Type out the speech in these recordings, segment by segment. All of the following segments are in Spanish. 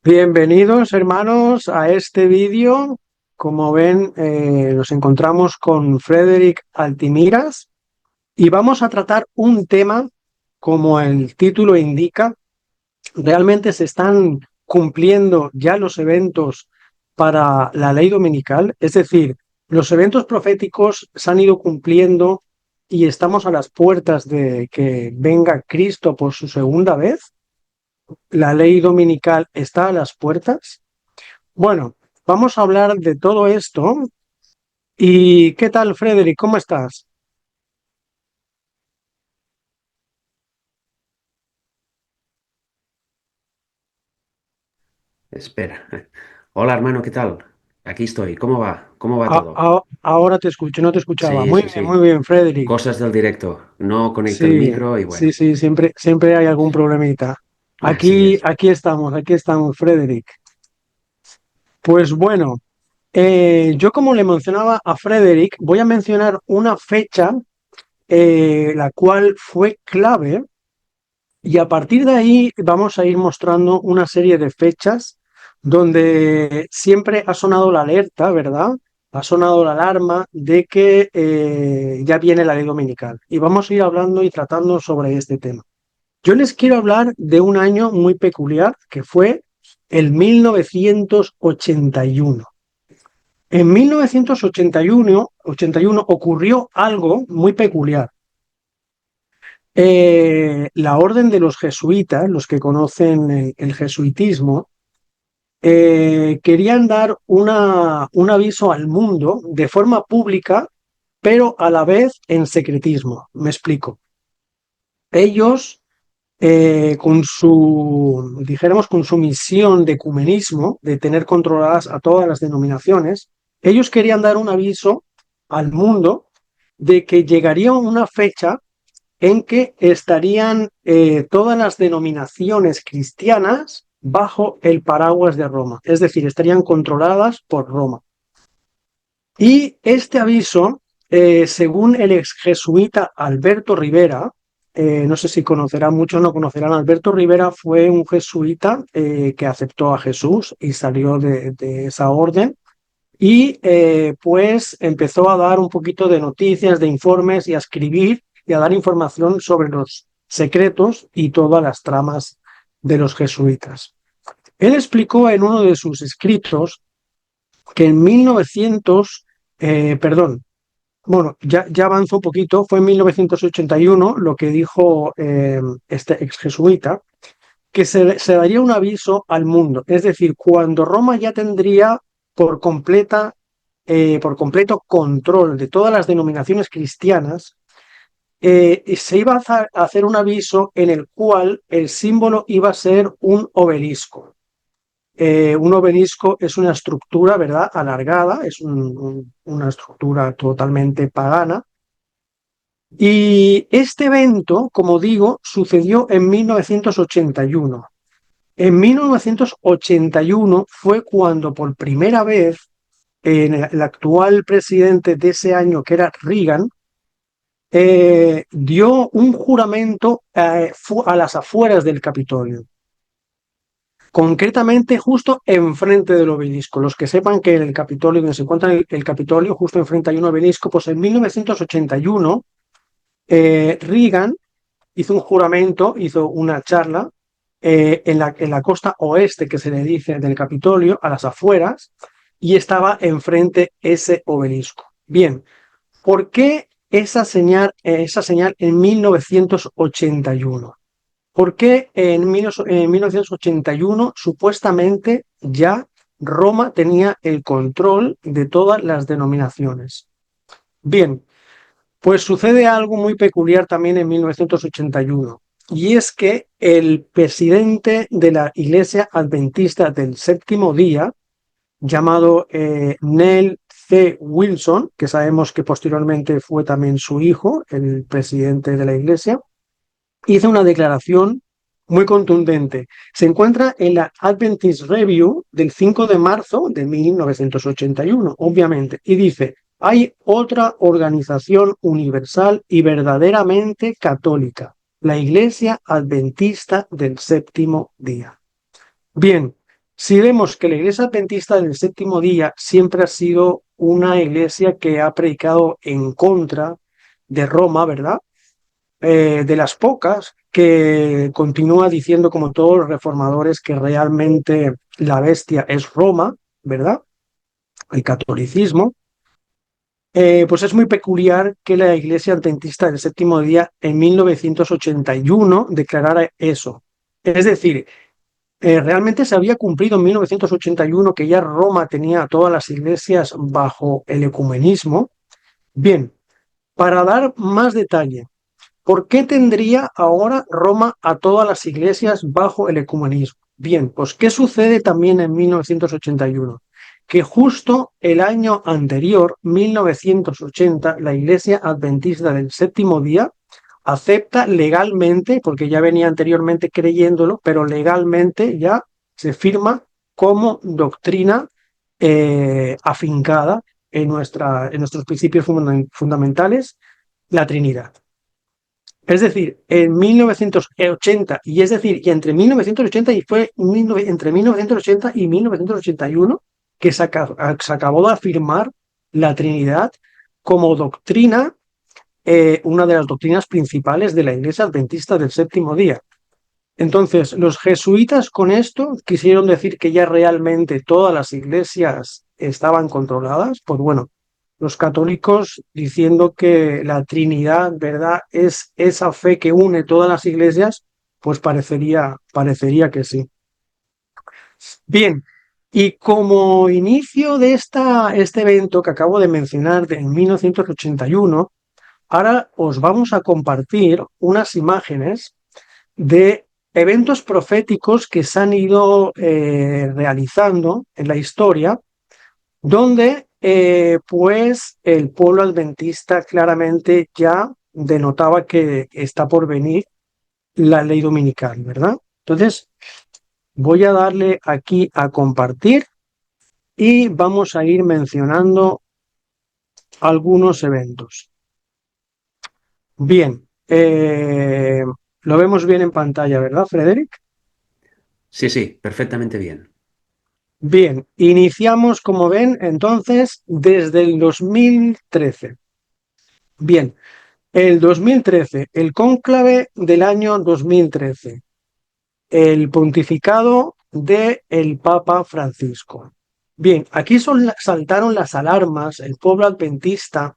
Bienvenidos, hermanos, a este vídeo. Como ven, nos encontramos con Frederick Altimiras y vamos a tratar un tema, como el título indica. Realmente se están cumpliendo ya los eventos para la ley dominical, es decir, los eventos proféticos se han ido cumpliendo y estamos a las puertas de que venga Cristo por su segunda vez. La ley dominical está a las puertas. Bueno, vamos a hablar de todo esto. ¿Y qué tal, Frederick? ¿Cómo estás? Espera. Hola, hermano, ¿qué tal? Aquí estoy. ¿Cómo va? ¿Cómo va todo? Ahora te escucho, no te escuchaba. Sí, sí, Muy sí. bien, Frederick. Cosas del directo. No conecto el Sí, micro y sí, bueno, sí, siempre hay algún problemita. así es. Aquí estamos, Frederick. Pues bueno, yo como le mencionaba a Frederick, voy a mencionar una fecha la cual fue clave. Y a partir de ahí vamos a ir mostrando una serie de fechas donde siempre ha sonado la alerta, ¿verdad? Ha sonado la alarma de que ya viene la ley dominical. Y vamos a ir hablando y tratando sobre este tema. Yo les quiero hablar de un año muy peculiar que fue el 1981. En 1981 ocurrió algo muy peculiar. La orden de los jesuitas, los que conocen el jesuitismo, querían dar un aviso al mundo de forma pública, pero a la vez en secretismo. Me explico. Ellos, dijéramos, con su misión de ecumenismo, de tener controladas a todas las denominaciones, ellos querían dar un aviso al mundo de que llegaría una fecha en que estarían todas las denominaciones cristianas bajo el paraguas de Roma, es decir, estarían controladas por Roma. Y este aviso, según el ex jesuita Alberto Rivera, no sé si conocerán, muchos no conocerán, Alberto Rivera fue un jesuita que aceptó a Jesús y salió de esa orden y pues empezó a dar un poquito de noticias, de informes y a escribir y a dar información sobre los secretos y todas las tramas de los jesuitas. Él explicó en uno de sus escritos que en 1900, perdón, bueno, ya avanzó un poquito, fue en 1981 lo que dijo este ex jesuita, que se daría un aviso al mundo, es decir, cuando Roma ya tendría por completa por completo control de todas las denominaciones cristianas, se iba a hacer un aviso en el cual el símbolo iba a ser un obelisco. Un obelisco es una estructura, ¿verdad?, alargada, es una estructura totalmente pagana. Y este evento, como digo, sucedió en 1981. En 1981 fue cuando por primera vez el actual presidente de ese año, que era Reagan, dio un juramento a las afueras del Capitolio, concretamente justo enfrente del obelisco. Los que sepan que en el Capitolio, donde se encuentra el Capitolio, justo enfrente hay un obelisco, pues en 1981 Reagan hizo un juramento, hizo una charla en la costa oeste, que se le dice, del Capitolio, a las afueras, y estaba enfrente ese obelisco. Bien, ¿por qué esa señal en 1981? ¿Por qué en 1981 supuestamente ya Roma tenía el control de todas las denominaciones? Bien, pues sucede algo muy peculiar también en 1981, y es que el presidente de la Iglesia Adventista del Séptimo Día, llamado Neil C. Wilson, que sabemos que posteriormente fue también su hijo, el presidente de la Iglesia, hizo una declaración muy contundente. Se encuentra en la Adventist Review del 5 de marzo de 1981, obviamente, y dice: hay otra organización universal y verdaderamente católica, la Iglesia Adventista del Séptimo Día. Bien, Si vemos que la Iglesia Adventista del Séptimo Día siempre ha sido una iglesia que ha predicado en contra de Roma, ¿verdad? De las pocas que continúa diciendo, como todos los reformadores, que realmente la bestia es Roma, ¿verdad? El catolicismo. Pues es muy peculiar que la Iglesia Adventista del Séptimo Día en 1981 declarara eso. Es decir, realmente se había cumplido en 1981 que ya Roma tenía todas las iglesias bajo el ecumenismo. Bien, para dar más detalle, ¿por qué tendría ahora Roma a todas las iglesias bajo el ecumenismo? Bien, pues ¿qué sucede también en 1981? Que justo el año anterior, 1980, la Iglesia Adventista del Séptimo Día acepta legalmente, porque ya venía anteriormente creyéndolo, pero legalmente ya se firma como doctrina afincada en nuestros principios fundamentales, la Trinidad. Es decir, en 1980, y es decir, y entre 1980 y fue entre 1980 y 1981 que se acabó de afirmar la Trinidad como doctrina, una de las doctrinas principales de la Iglesia Adventista del Séptimo Día. Entonces, los jesuitas con esto quisieron decir que ya realmente todas las iglesias estaban controladas. Pues bueno, los católicos diciendo que la Trinidad, ¿verdad?, es esa fe que une todas las iglesias, pues parecería que sí. Bien, y como inicio de este evento que acabo de mencionar en 1981, ahora os vamos a compartir unas imágenes de eventos proféticos que se han ido realizando en la historia, donde pues el pueblo adventista claramente ya denotaba que está por venir la ley dominical, ¿verdad? Entonces, voy a darle aquí a compartir y vamos a ir mencionando algunos eventos. Bien, lo vemos bien en pantalla, ¿verdad, Frederick? Sí, sí, perfectamente bien. Bien, iniciamos, como ven, entonces, desde el 2013. Bien, el 2013, el cónclave del año 2013, el pontificado del Papa Francisco. Bien, aquí saltaron las alarmas, el pueblo adventista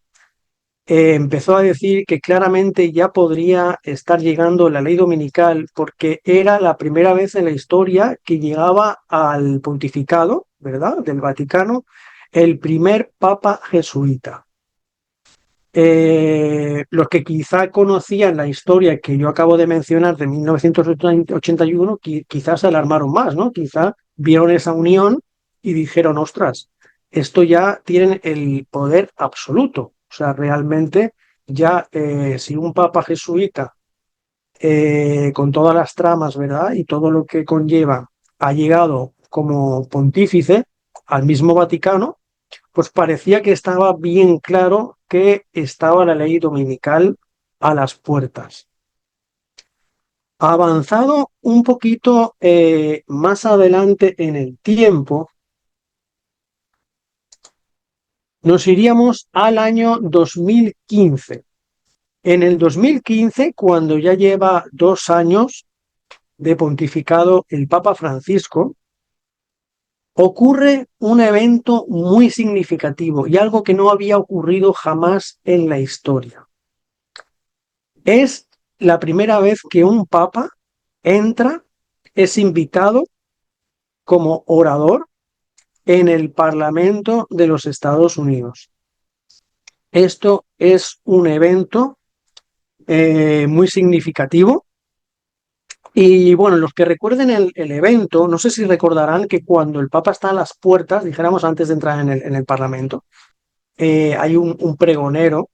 empezó a decir que claramente ya podría estar llegando la ley dominical porque era la primera vez en la historia que llegaba al pontificado, ¿verdad?, del Vaticano, el primer papa jesuita. Los que quizá conocían la historia que yo acabo de mencionar de 1981, quizás se alarmaron más, ¿no? Quizá vieron esa unión y dijeron, ostras, esto ya tienen el poder absoluto. O sea, realmente ya si un papa jesuita, con todas las tramas, ¿verdad? Y todo lo que conlleva, ha llegado como pontífice al mismo Vaticano, pues parecía que estaba bien claro que estaba la ley dominical a las puertas. Avanzado un poquito más adelante en el tiempo, nos iríamos al año 2015. En el 2015, cuando ya lleva 2 años de pontificado el Papa Francisco, ocurre un evento muy significativo y algo que no había ocurrido jamás en la historia. Es la primera vez que un papa entra, es invitado como orador en el Parlamento de los Estados Unidos. Esto es un evento muy significativo. Y bueno, los que recuerden el evento, no sé si recordarán que cuando el Papa está a las puertas, dijéramos antes de entrar en el Parlamento, hay un pregonero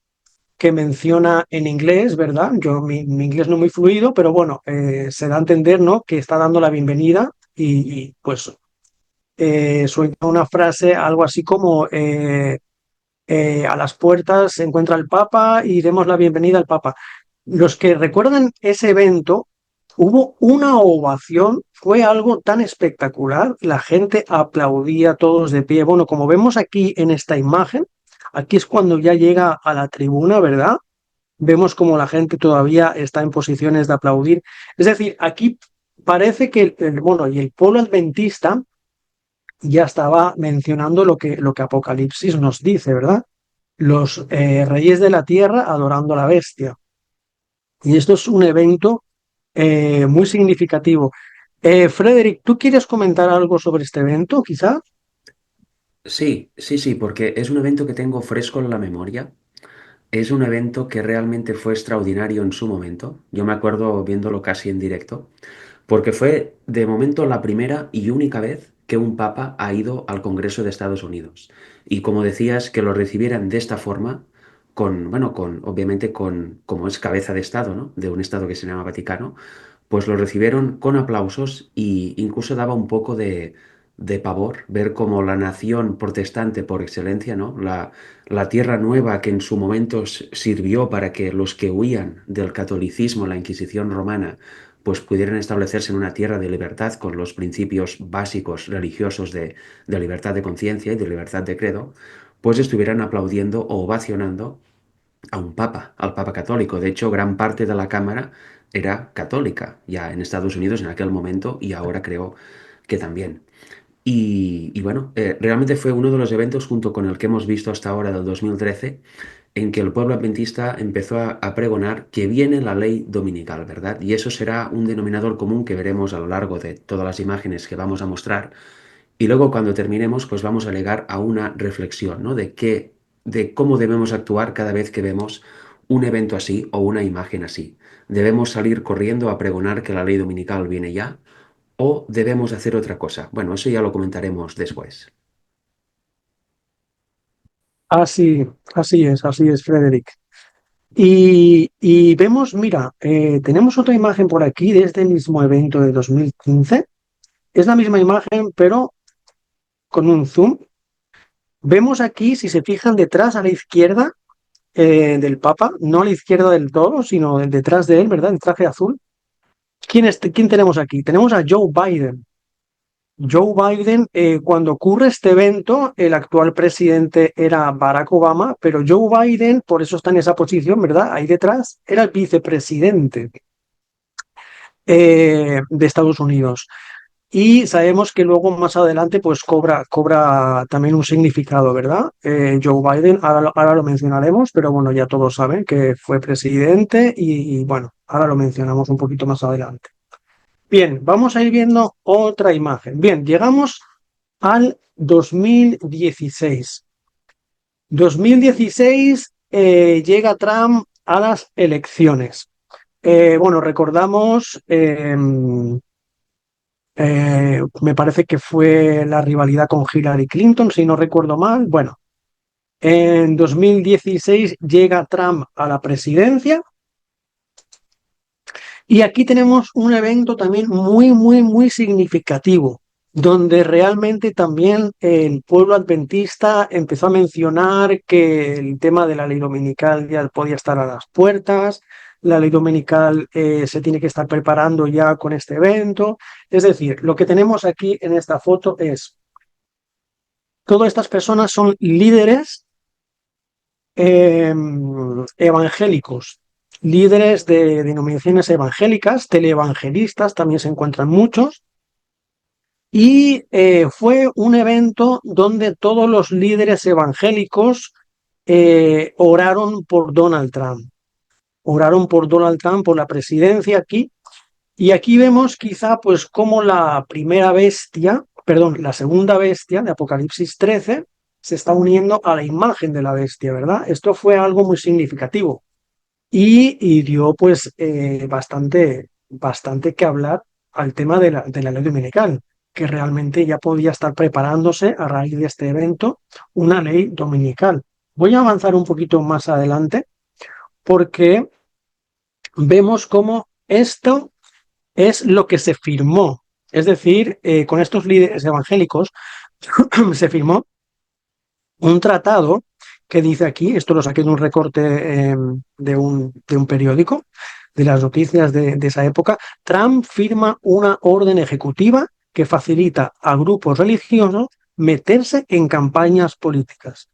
que menciona en inglés, ¿verdad? Yo, mi inglés no es muy fluido, pero bueno, se da a entender, ¿no?, que está dando la bienvenida pues suelta una frase, algo así como a las puertas se encuentra el Papa y demos la bienvenida al Papa. Los que recuerdan ese evento Hubo una ovación, fue algo tan espectacular, la gente aplaudía todos de pie. Bueno, como vemos aquí en esta imagen, aquí es cuando ya llega a la tribuna, ¿verdad? Vemos como la gente todavía está en posiciones de aplaudir. Es decir, aquí parece que bueno, y el pueblo adventista ya estaba mencionando lo que Apocalipsis nos dice, ¿verdad? Los reyes de la tierra adorando a la bestia. Y esto es un evento muy significativo. Frederick, ¿tú quieres comentar algo sobre este evento, quizá? Sí, sí, sí, porque es un evento que tengo fresco en la memoria. Es un evento que realmente fue extraordinario en su momento. Yo me acuerdo viéndolo casi en directo, porque fue de momento la primera y única vez que un papa ha ido al Congreso de Estados Unidos. Y como decías, que lo recibieran de esta forma, bueno, obviamente como es cabeza de Estado, ¿no? De un Estado que se llama Vaticano, pues lo recibieron con aplausos e incluso daba un poco de pavor ver cómo la nación protestante por excelencia, ¿no? La tierra nueva que en su momento sirvió para que los que huían del catolicismo, la Inquisición romana, pues pudieran establecerse en una tierra de libertad con los principios básicos religiosos de libertad de conciencia y de libertad de credo, pues estuvieran aplaudiendo o ovacionando a un papa, al papa católico. De hecho, gran parte de la Cámara era católica ya en Estados Unidos en aquel momento y ahora creo que también. Y bueno, realmente fue uno de los eventos junto con el que hemos visto hasta ahora del 2013 en que el pueblo adventista empezó a pregonar que viene la ley dominical, ¿verdad? Y eso será un denominador común que veremos a lo largo de todas las imágenes que vamos a mostrar. Y luego cuando terminemos, pues vamos a llegar a una reflexión, ¿no? De cómo debemos actuar cada vez que vemos un evento así o una imagen así. ¿Debemos salir corriendo a pregonar que la ley dominical viene ya? ¿O debemos hacer otra cosa? Bueno, eso ya lo comentaremos después. Así, así es, Frederick. Y vemos, mira, tenemos otra imagen por aquí de este mismo evento de 2015. Es la misma imagen, pero con un zoom. Vemos aquí, si se fijan detrás a la izquierda del Papa, no a la izquierda del todo, sino detrás de él, ¿verdad? El traje azul. ¿Quién tenemos aquí? Tenemos a Joe Biden. Joe Biden, cuando ocurre este evento, el actual presidente era Barack Obama, pero Joe Biden, por eso está en esa posición, ¿verdad? Ahí detrás, era el vicepresidente de Estados Unidos. Y sabemos que luego más adelante pues cobra también un significado, ¿verdad? Joe Biden, ahora lo mencionaremos, pero bueno, ya todos saben que fue presidente y bueno, ahora lo mencionamos un poquito más adelante. Bien, vamos a ir viendo otra imagen. Bien, llegamos al 2016. 2016 llega Trump a las elecciones. Bueno, recordamos me parece que fue la rivalidad con Hillary Clinton, si no recuerdo mal. Bueno, en 2016 llega Trump a la presidencia y aquí tenemos un evento también muy significativo, donde realmente también el pueblo adventista empezó a mencionar que el tema de la ley dominical ya podía estar a las puertas, la ley dominical se tiene que estar preparando ya con este evento. Es decir, lo que tenemos aquí en esta foto es, todas estas personas son líderes eh, evangélicos, líderes de denominaciones evangélicas, teleevangelistas, también se encuentran muchos, y fue un evento donde todos los líderes evangélicos oraron por Donald Trump, oraron por Donald Trump, por la presidencia aquí, y aquí vemos quizá pues como la primera bestia, perdón, la segunda bestia de Apocalipsis 13 se está uniendo a la imagen de la bestia, ¿verdad? Esto fue algo muy significativo y dio pues bastante que hablar al tema de la ley dominical, que realmente ya podía estar preparándose a raíz de este evento una ley dominical. Voy a avanzar un poquito más adelante porque vemos cómo esto es lo que se firmó. Es decir, con estos líderes evangélicos se firmó un tratado que dice aquí, esto lo saqué de un recorte de un periódico, de las noticias de esa época, Trump firma una orden ejecutiva que facilita a grupos religiosos meterse en campañas políticas.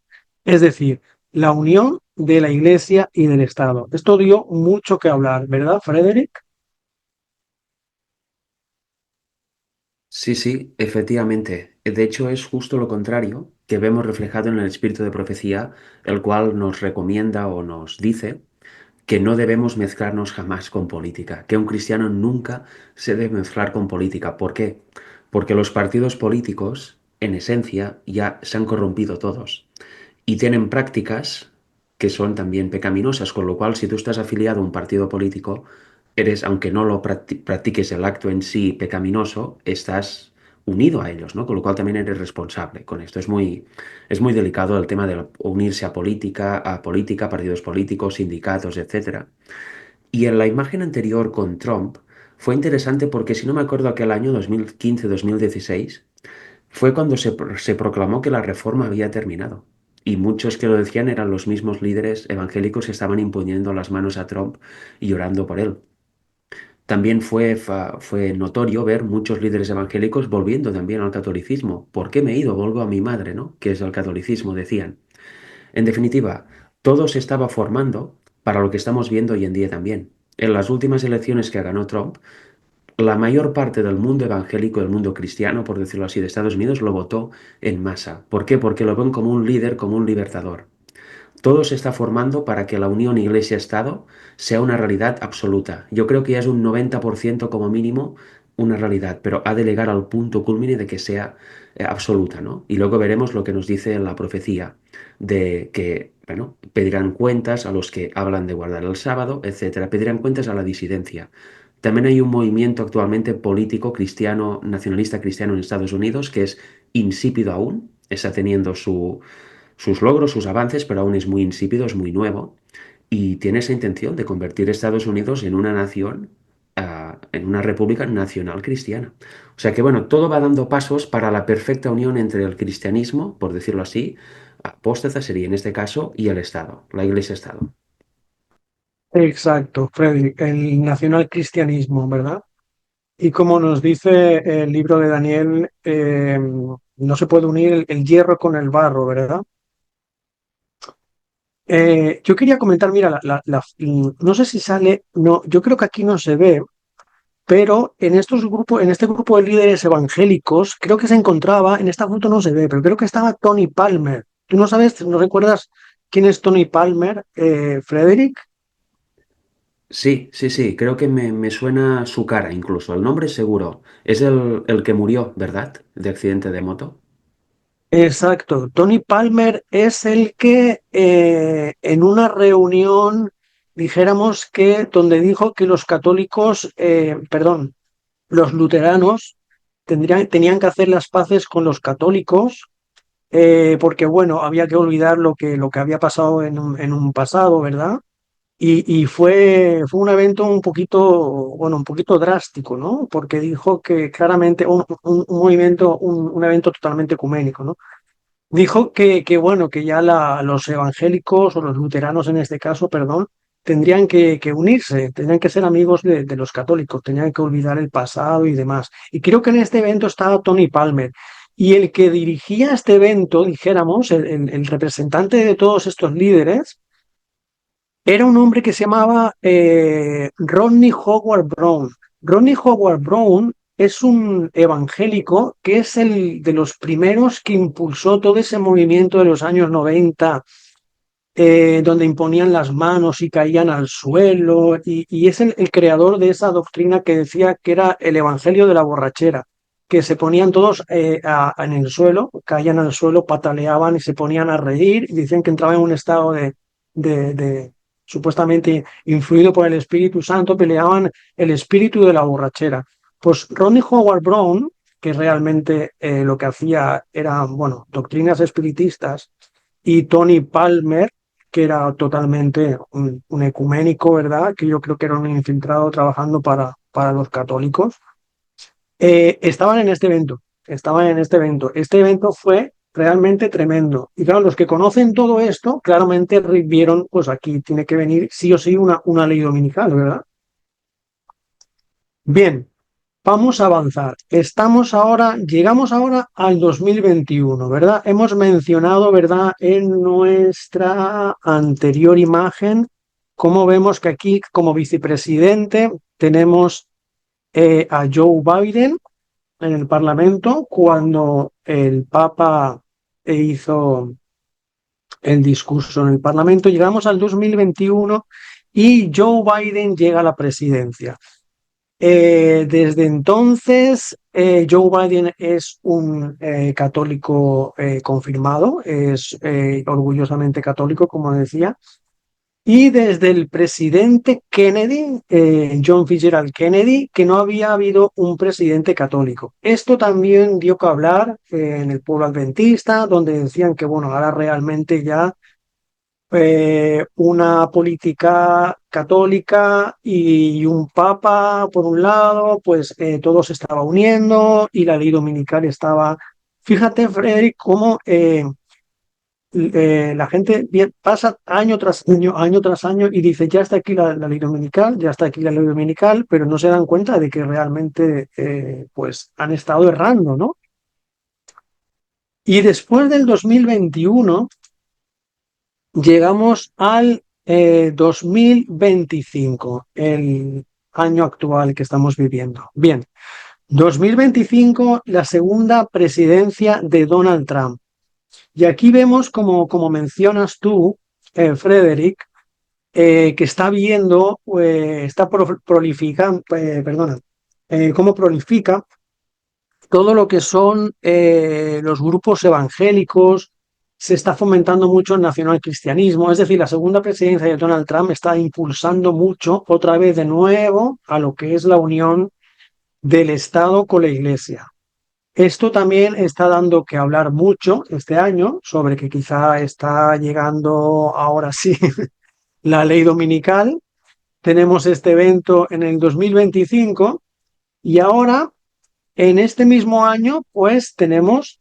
Es decir, la unión de la Iglesia y del Estado. Esto dio mucho que hablar, ¿verdad, Frederick? Sí, sí, efectivamente. De hecho, es justo lo contrario que vemos reflejado en el espíritu de profecía, el cual nos recomienda o nos dice que no debemos mezclarnos jamás con política, que un cristiano nunca se debe mezclar con política. ¿Por qué? Porque los partidos políticos, en esencia, ya se han corrompido todos y tienen prácticas que son también pecaminosas, con lo cual si tú estás afiliado a un partido político, eres, aunque no lo practiques el acto en sí pecaminoso, estás unido a ellos, ¿no? Con lo cual también eres responsable con esto. Es muy delicado el tema de unirse a política, partidos políticos, sindicatos, etcétera. Y en la imagen anterior con Trump fue interesante porque si no me acuerdo aquel año 2015-2016 fue cuando se proclamó que la reforma había terminado. Y muchos que lo decían eran los mismos líderes evangélicos que estaban imponiendo las manos a Trump y orando por él. También fue notorio ver muchos líderes evangélicos volviendo también al catolicismo. ¿Por qué me he ido? Vuelvo a mi madre, ¿no? Que es el catolicismo, decían. En definitiva, todo se estaba formando para lo que estamos viendo hoy en día también. En las últimas elecciones que ganó Trump, la mayor parte del mundo evangélico, del mundo cristiano, por decirlo así, de Estados Unidos, lo votó en masa. ¿Por qué? Porque lo ven como un líder, como un libertador. Todo se está formando para que la unión Iglesia-Estado sea una realidad absoluta. Yo creo que ya es un 90% como mínimo una realidad, pero ha de llegar al punto culmine de que sea absoluta, ¿no? Y luego veremos lo que nos dice la profecía de que, bueno, pedirán cuentas a los que hablan de guardar el sábado, etcétera, pedirán cuentas a la disidencia. También hay un movimiento actualmente político cristiano, nacionalista cristiano en Estados Unidos que es insípido aún, está teniendo sus logros, sus avances, pero aún es muy insípido, es muy nuevo, y tiene esa intención de convertir Estados Unidos en una nación, en una república nacional cristiana. O sea que bueno, todo va dando pasos para la perfecta unión entre el cristianismo, por decirlo así, apóstata sería en este caso, y el Estado, la Iglesia-Estado. Exacto, Frederick, el nacional cristianismo, ¿verdad? Y como nos dice el libro de Daniel, no se puede unir el hierro con el barro, ¿verdad? Yo quería comentar, mira, no sé si sale, no, yo creo que aquí no se ve, pero en estos grupos, en este grupo de líderes evangélicos, creo que se encontraba, en esta foto no se ve, pero creo que estaba Tony Palmer. ¿Tú no sabes, no recuerdas quién es Tony Palmer, Frederick? Sí, sí, sí, creo que me suena su cara incluso, el nombre seguro. Es el que murió, ¿verdad? De accidente de moto. Exacto, Tony Palmer es el que en una reunión, dijéramos que donde dijo que los católicos, perdón, los luteranos tenían que hacer las paces con los católicos, porque bueno, había que olvidar lo que había pasado en un pasado, ¿verdad? Y fue un evento un poquito, bueno, un poquito drástico, ¿no? Porque dijo que claramente un movimiento, un evento totalmente ecuménico, ¿no? Dijo que bueno, que ya los evangélicos o los luteranos en este caso, perdón, tendrían que unirse, tendrían que ser amigos de los católicos, tenían que olvidar el pasado y demás. Y creo que en este evento estaba Tony Palmer. Y el que dirigía este evento, dijéramos, el representante de todos estos líderes, era un hombre que se llamaba Rodney Howard Brown. Rodney Howard Brown es un evangélico que es el de los primeros que impulsó todo ese movimiento de los años 90, donde imponían las manos y caían al suelo, y es el creador de esa doctrina que decía que era el evangelio de la borrachera, que se ponían todos en el suelo, caían al suelo, pataleaban y se ponían a reír, y decían que entraban en un estado de supuestamente influido por el Espíritu Santo, peleaban el espíritu de la borrachera. Pues Rodney Howard Brown, que realmente lo que hacía eran, bueno, doctrinas espiritistas, y Tony Palmer, que era totalmente un ecuménico, ¿verdad? Que yo creo que era un infiltrado trabajando para los católicos. Estaban en este evento, estaban en este evento. Este evento fue realmente tremendo. Y claro, los que conocen todo esto, claramente vieron, pues aquí tiene que venir sí o sí una ley dominical, ¿verdad? Bien, vamos a avanzar. Llegamos ahora al 2021, ¿verdad? Hemos mencionado, ¿verdad? En nuestra anterior imagen, cómo vemos que aquí como vicepresidente tenemos a Joe Biden en el Parlamento cuando el Papa hizo el discurso en el Parlamento. Llegamos al 2021 y Joe Biden llega a la presidencia. Desde entonces, Joe Biden es un católico confirmado, es orgullosamente católico, como decía, y desde el presidente Kennedy, John Fitzgerald Kennedy, que no había habido un presidente católico. Esto también dio que hablar en el pueblo adventista, donde decían que, bueno, ahora realmente ya una política católica y un papa, por un lado, pues todo se estaba uniendo y la ley dominical estaba... Fíjate, Frederick, cómo la gente pasa año tras año y dice, ya está aquí la ley dominical, ya está aquí la ley dominical, pero no se dan cuenta de que realmente pues han estado errando, ¿no? Y después del 2021 llegamos al 2025, el año actual que estamos viviendo. Bien, 2025, la segunda presidencia de Donald Trump. Y aquí vemos, como mencionas tú, Frederick, que está viendo, prolificando, perdona, cómo prolifica todo lo que son los grupos evangélicos, se está fomentando mucho el nacionalcristianismo, es decir, la segunda presidencia de Donald Trump está impulsando mucho, otra vez de nuevo, a lo que es la unión del Estado con la Iglesia. Esto también está dando que hablar mucho este año sobre que quizá está llegando ahora sí la ley dominical. Tenemos este evento en el 2025 y ahora en este mismo año pues tenemos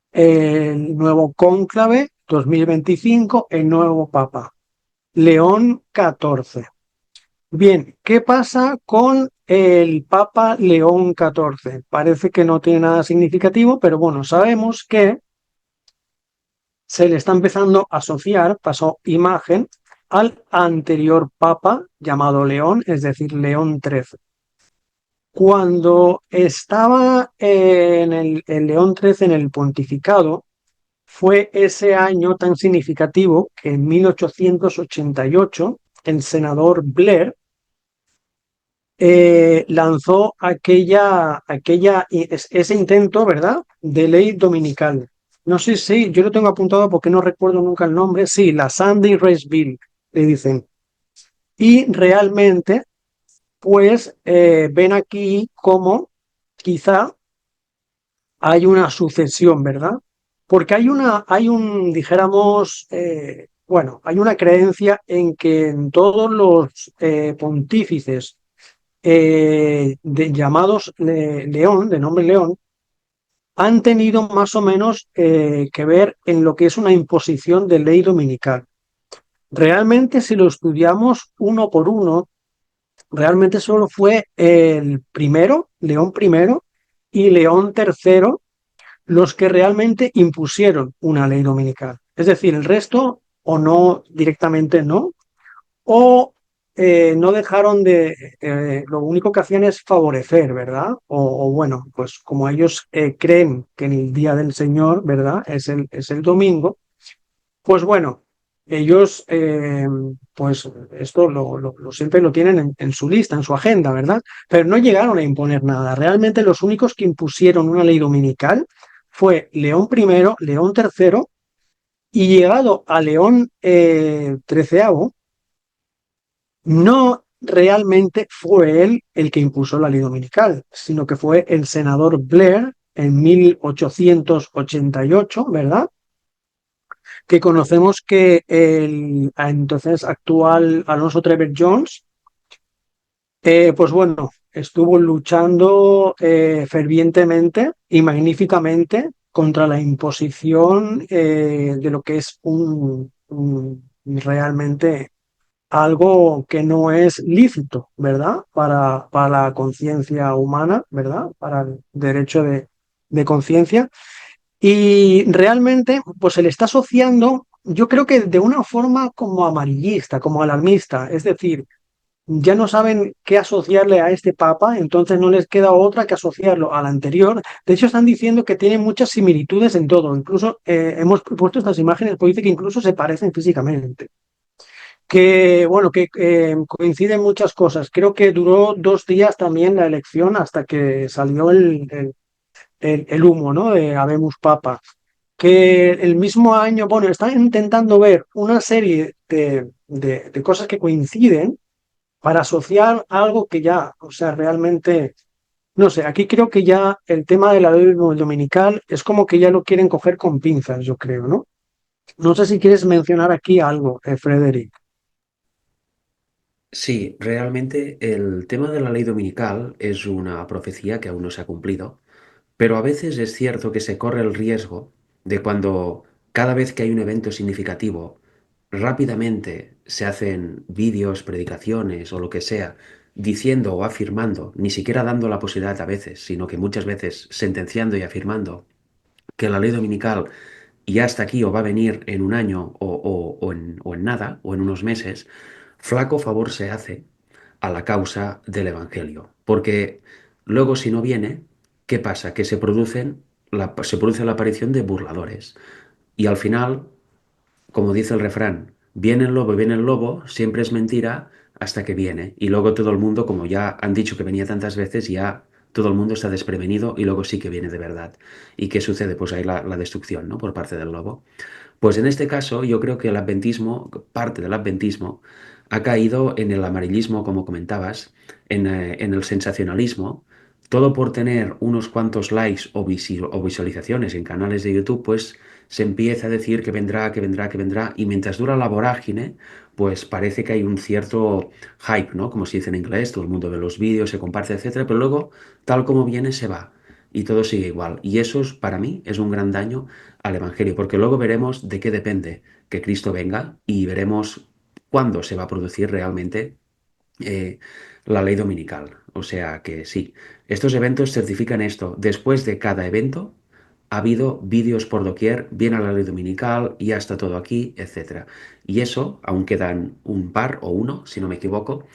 el nuevo cónclave 2025, el nuevo Papa, León XIV. Bien, ¿qué pasa con el Papa León XIV? Parece que no tiene nada significativo, pero bueno, sabemos que se le está empezando a asociar, pasó imagen, al anterior Papa llamado León, es decir, León XIII. Cuando estaba en el León XIII en el pontificado, fue ese año tan significativo que en 1888 el senador Blair lanzó ese intento, ¿verdad?, de ley dominical. No sé si yo lo tengo apuntado porque no recuerdo nunca el nombre. Sí, la Sunday Race Bill, le dicen. Y realmente, pues, ven aquí cómo quizá hay una sucesión, ¿verdad? Porque dijéramos, bueno, hay una creencia en que en todos los pontífices llamados León, de nombre León, han tenido más o menos que ver en lo que es una imposición de ley dominical. Realmente, si lo estudiamos uno por uno, realmente solo fue el primero, León primero, y León tercero, los que realmente impusieron una ley dominical. Es decir, el resto o no directamente no, o no dejaron lo único que hacían es favorecer, ¿verdad? O bueno, pues como ellos creen que el día del Señor, ¿verdad? Es el domingo, pues bueno, ellos pues esto siempre lo tienen en su lista, en su agenda, ¿verdad? Pero no llegaron a imponer nada. Realmente los únicos que impusieron una ley dominical fue León I, León III, y llegado a León XIII, no realmente fue él el que impuso la ley dominical, sino que fue el senador Blair en 1888, ¿verdad? Que conocemos que el entonces actual Alonso Trevor Jones, pues bueno, estuvo luchando fervientemente y magníficamente contra la imposición de lo que es realmente algo que no es lícito, ¿verdad? Para la conciencia humana, ¿verdad? Para el derecho de conciencia. Y realmente, pues se le está asociando, yo creo que de una forma como amarillista, como alarmista, es decir, ya no saben qué asociarle a este papa, entonces no les queda otra que asociarlo al anterior. De hecho, están diciendo que tiene muchas similitudes en todo. Incluso hemos puesto estas imágenes, pues dice que incluso se parecen físicamente. Que bueno, que coinciden muchas cosas. Creo que duró 2 días también la elección hasta que salió el humo, ¿no? De Habemus Papa. Que el mismo año, bueno, están intentando ver una serie de cosas que coinciden para asociar algo que ya, o sea, realmente, no sé, aquí creo que ya el tema de la ley dominical es como que ya lo quieren coger con pinzas, yo creo, ¿no? No sé si quieres mencionar aquí algo, Frederick. Sí, realmente el tema de la ley dominical es una profecía que aún no se ha cumplido, pero a veces es cierto que se corre el riesgo de cuando cada vez que hay un evento significativo, rápidamente se hacen vídeos, predicaciones o lo que sea, diciendo o afirmando, ni siquiera dando la posibilidad a veces, sino que muchas veces sentenciando y afirmando que la ley dominical ya está aquí o va a venir en un año o en nada o en unos meses, flaco favor se hace a la causa del Evangelio. Porque luego si no viene, ¿qué pasa? Que se produce la aparición de burladores. Y al final, como dice el refrán, viene el lobo, siempre es mentira hasta que viene. Y luego todo el mundo, como ya han dicho que venía tantas veces, ya todo el mundo está desprevenido y luego sí que viene de verdad. ¿Y qué sucede? Pues hay la destrucción, ¿no? Por parte del lobo. Pues en este caso yo creo que el adventismo, parte del adventismo, ha caído en el amarillismo, como comentabas, en el sensacionalismo, todo por tener unos cuantos likes o visualizaciones en canales de YouTube, pues se empieza a decir que vendrá, que vendrá, que vendrá, y mientras dura la vorágine, pues parece que hay un cierto hype, ¿no? Como se dice en inglés, todo el mundo ve los vídeos, se comparte, etcétera, pero luego, tal como viene, se va. Y todo sigue igual. Y eso para mí es un gran daño al Evangelio, porque luego veremos de qué depende que Cristo venga y veremos cuándo se va a producir realmente eh, la ley dominical. O sea que sí, estos eventos certifican esto. Después de cada evento ha habido vídeos por doquier, viene la ley dominical, ya está todo aquí, etcétera. Y eso, aún quedan un par o uno, si no me equivoco,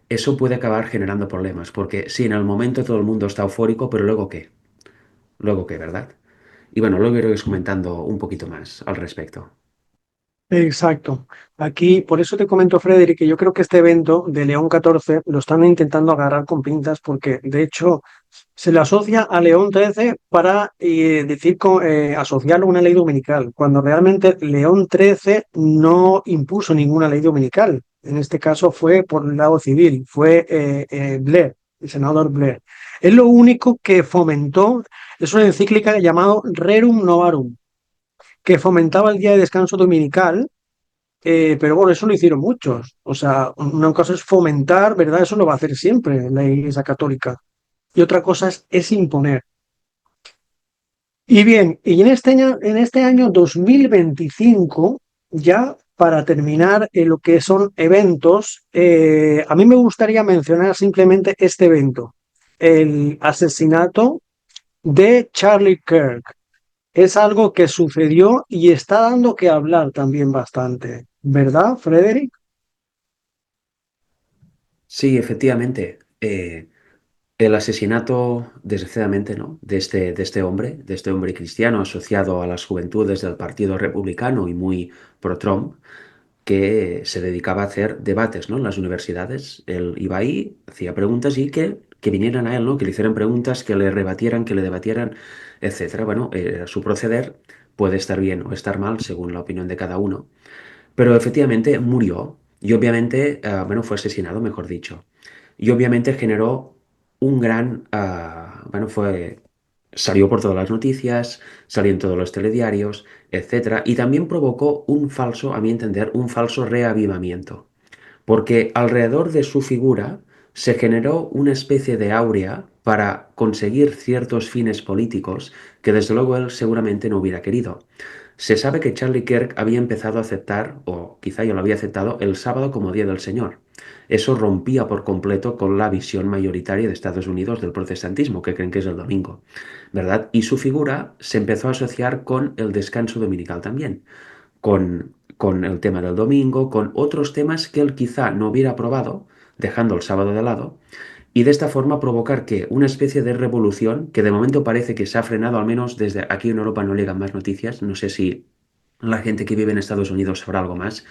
eso puede acabar generando problemas, porque sí, en el momento todo el mundo está eufórico, pero luego qué, ¿verdad? Y bueno, luego iré comentando un poquito más al respecto. Exacto. Aquí, por eso te comento, Frederick, que yo creo que este evento de León XIV lo están intentando agarrar con pinzas porque, de hecho, se le asocia a León XIII para decir, asociarlo a una ley dominical, cuando realmente León XIII no impuso ninguna ley dominical. En este caso fue por el lado civil, fue Blair, el senador Blair. Es lo único que fomentó, es una encíclica llamada Rerum Novarum, que fomentaba el día de descanso dominical, pero bueno, eso lo hicieron muchos. O sea, una cosa es fomentar, ¿verdad? Eso lo va a hacer siempre la Iglesia Católica. Y otra cosa es imponer. Y bien, y en este año 2025, ya para terminar lo que son eventos, a mí me gustaría mencionar simplemente este evento, el asesinato de Charlie Kirk. Es algo que sucedió y está dando que hablar también bastante, ¿verdad, Frederick? Sí, efectivamente. El asesinato, desgraciadamente, ¿no? De este hombre cristiano asociado a las juventudes del Partido Republicano y muy pro-Trump, que se dedicaba a hacer debates, ¿no? En las universidades. Él iba ahí, hacía preguntas y que vinieran a él, ¿no? Que le hicieran preguntas, que le rebatieran, que le debatieran, etcétera. Bueno, su proceder puede estar bien o estar mal según la opinión de cada uno. Pero efectivamente murió y obviamente, bueno, fue asesinado, mejor dicho. Y obviamente generó un gran, bueno, salió por todas las noticias, salió en todos los telediarios, etcétera, y también provocó un falso, a mi entender, un falso reavivamiento, porque alrededor de su figura se generó una especie de áurea para conseguir ciertos fines políticos que desde luego él seguramente no hubiera querido. Se sabe que Charlie Kirk había empezado a aceptar, o quizá ya lo había aceptado, el sábado como Día del Señor. Eso rompía por completo con la visión mayoritaria de Estados Unidos del protestantismo, que creen que es el domingo, ¿verdad? Y su figura se empezó a asociar con el descanso dominical también, con el tema del domingo, con otros temas que él quizá no hubiera aprobado, dejando el sábado de lado, y de esta forma provocar que una especie de revolución, que de momento parece que se ha frenado, al menos desde aquí en Europa no llegan más noticias, no sé si la gente que vive en Estados Unidos sabrá algo más,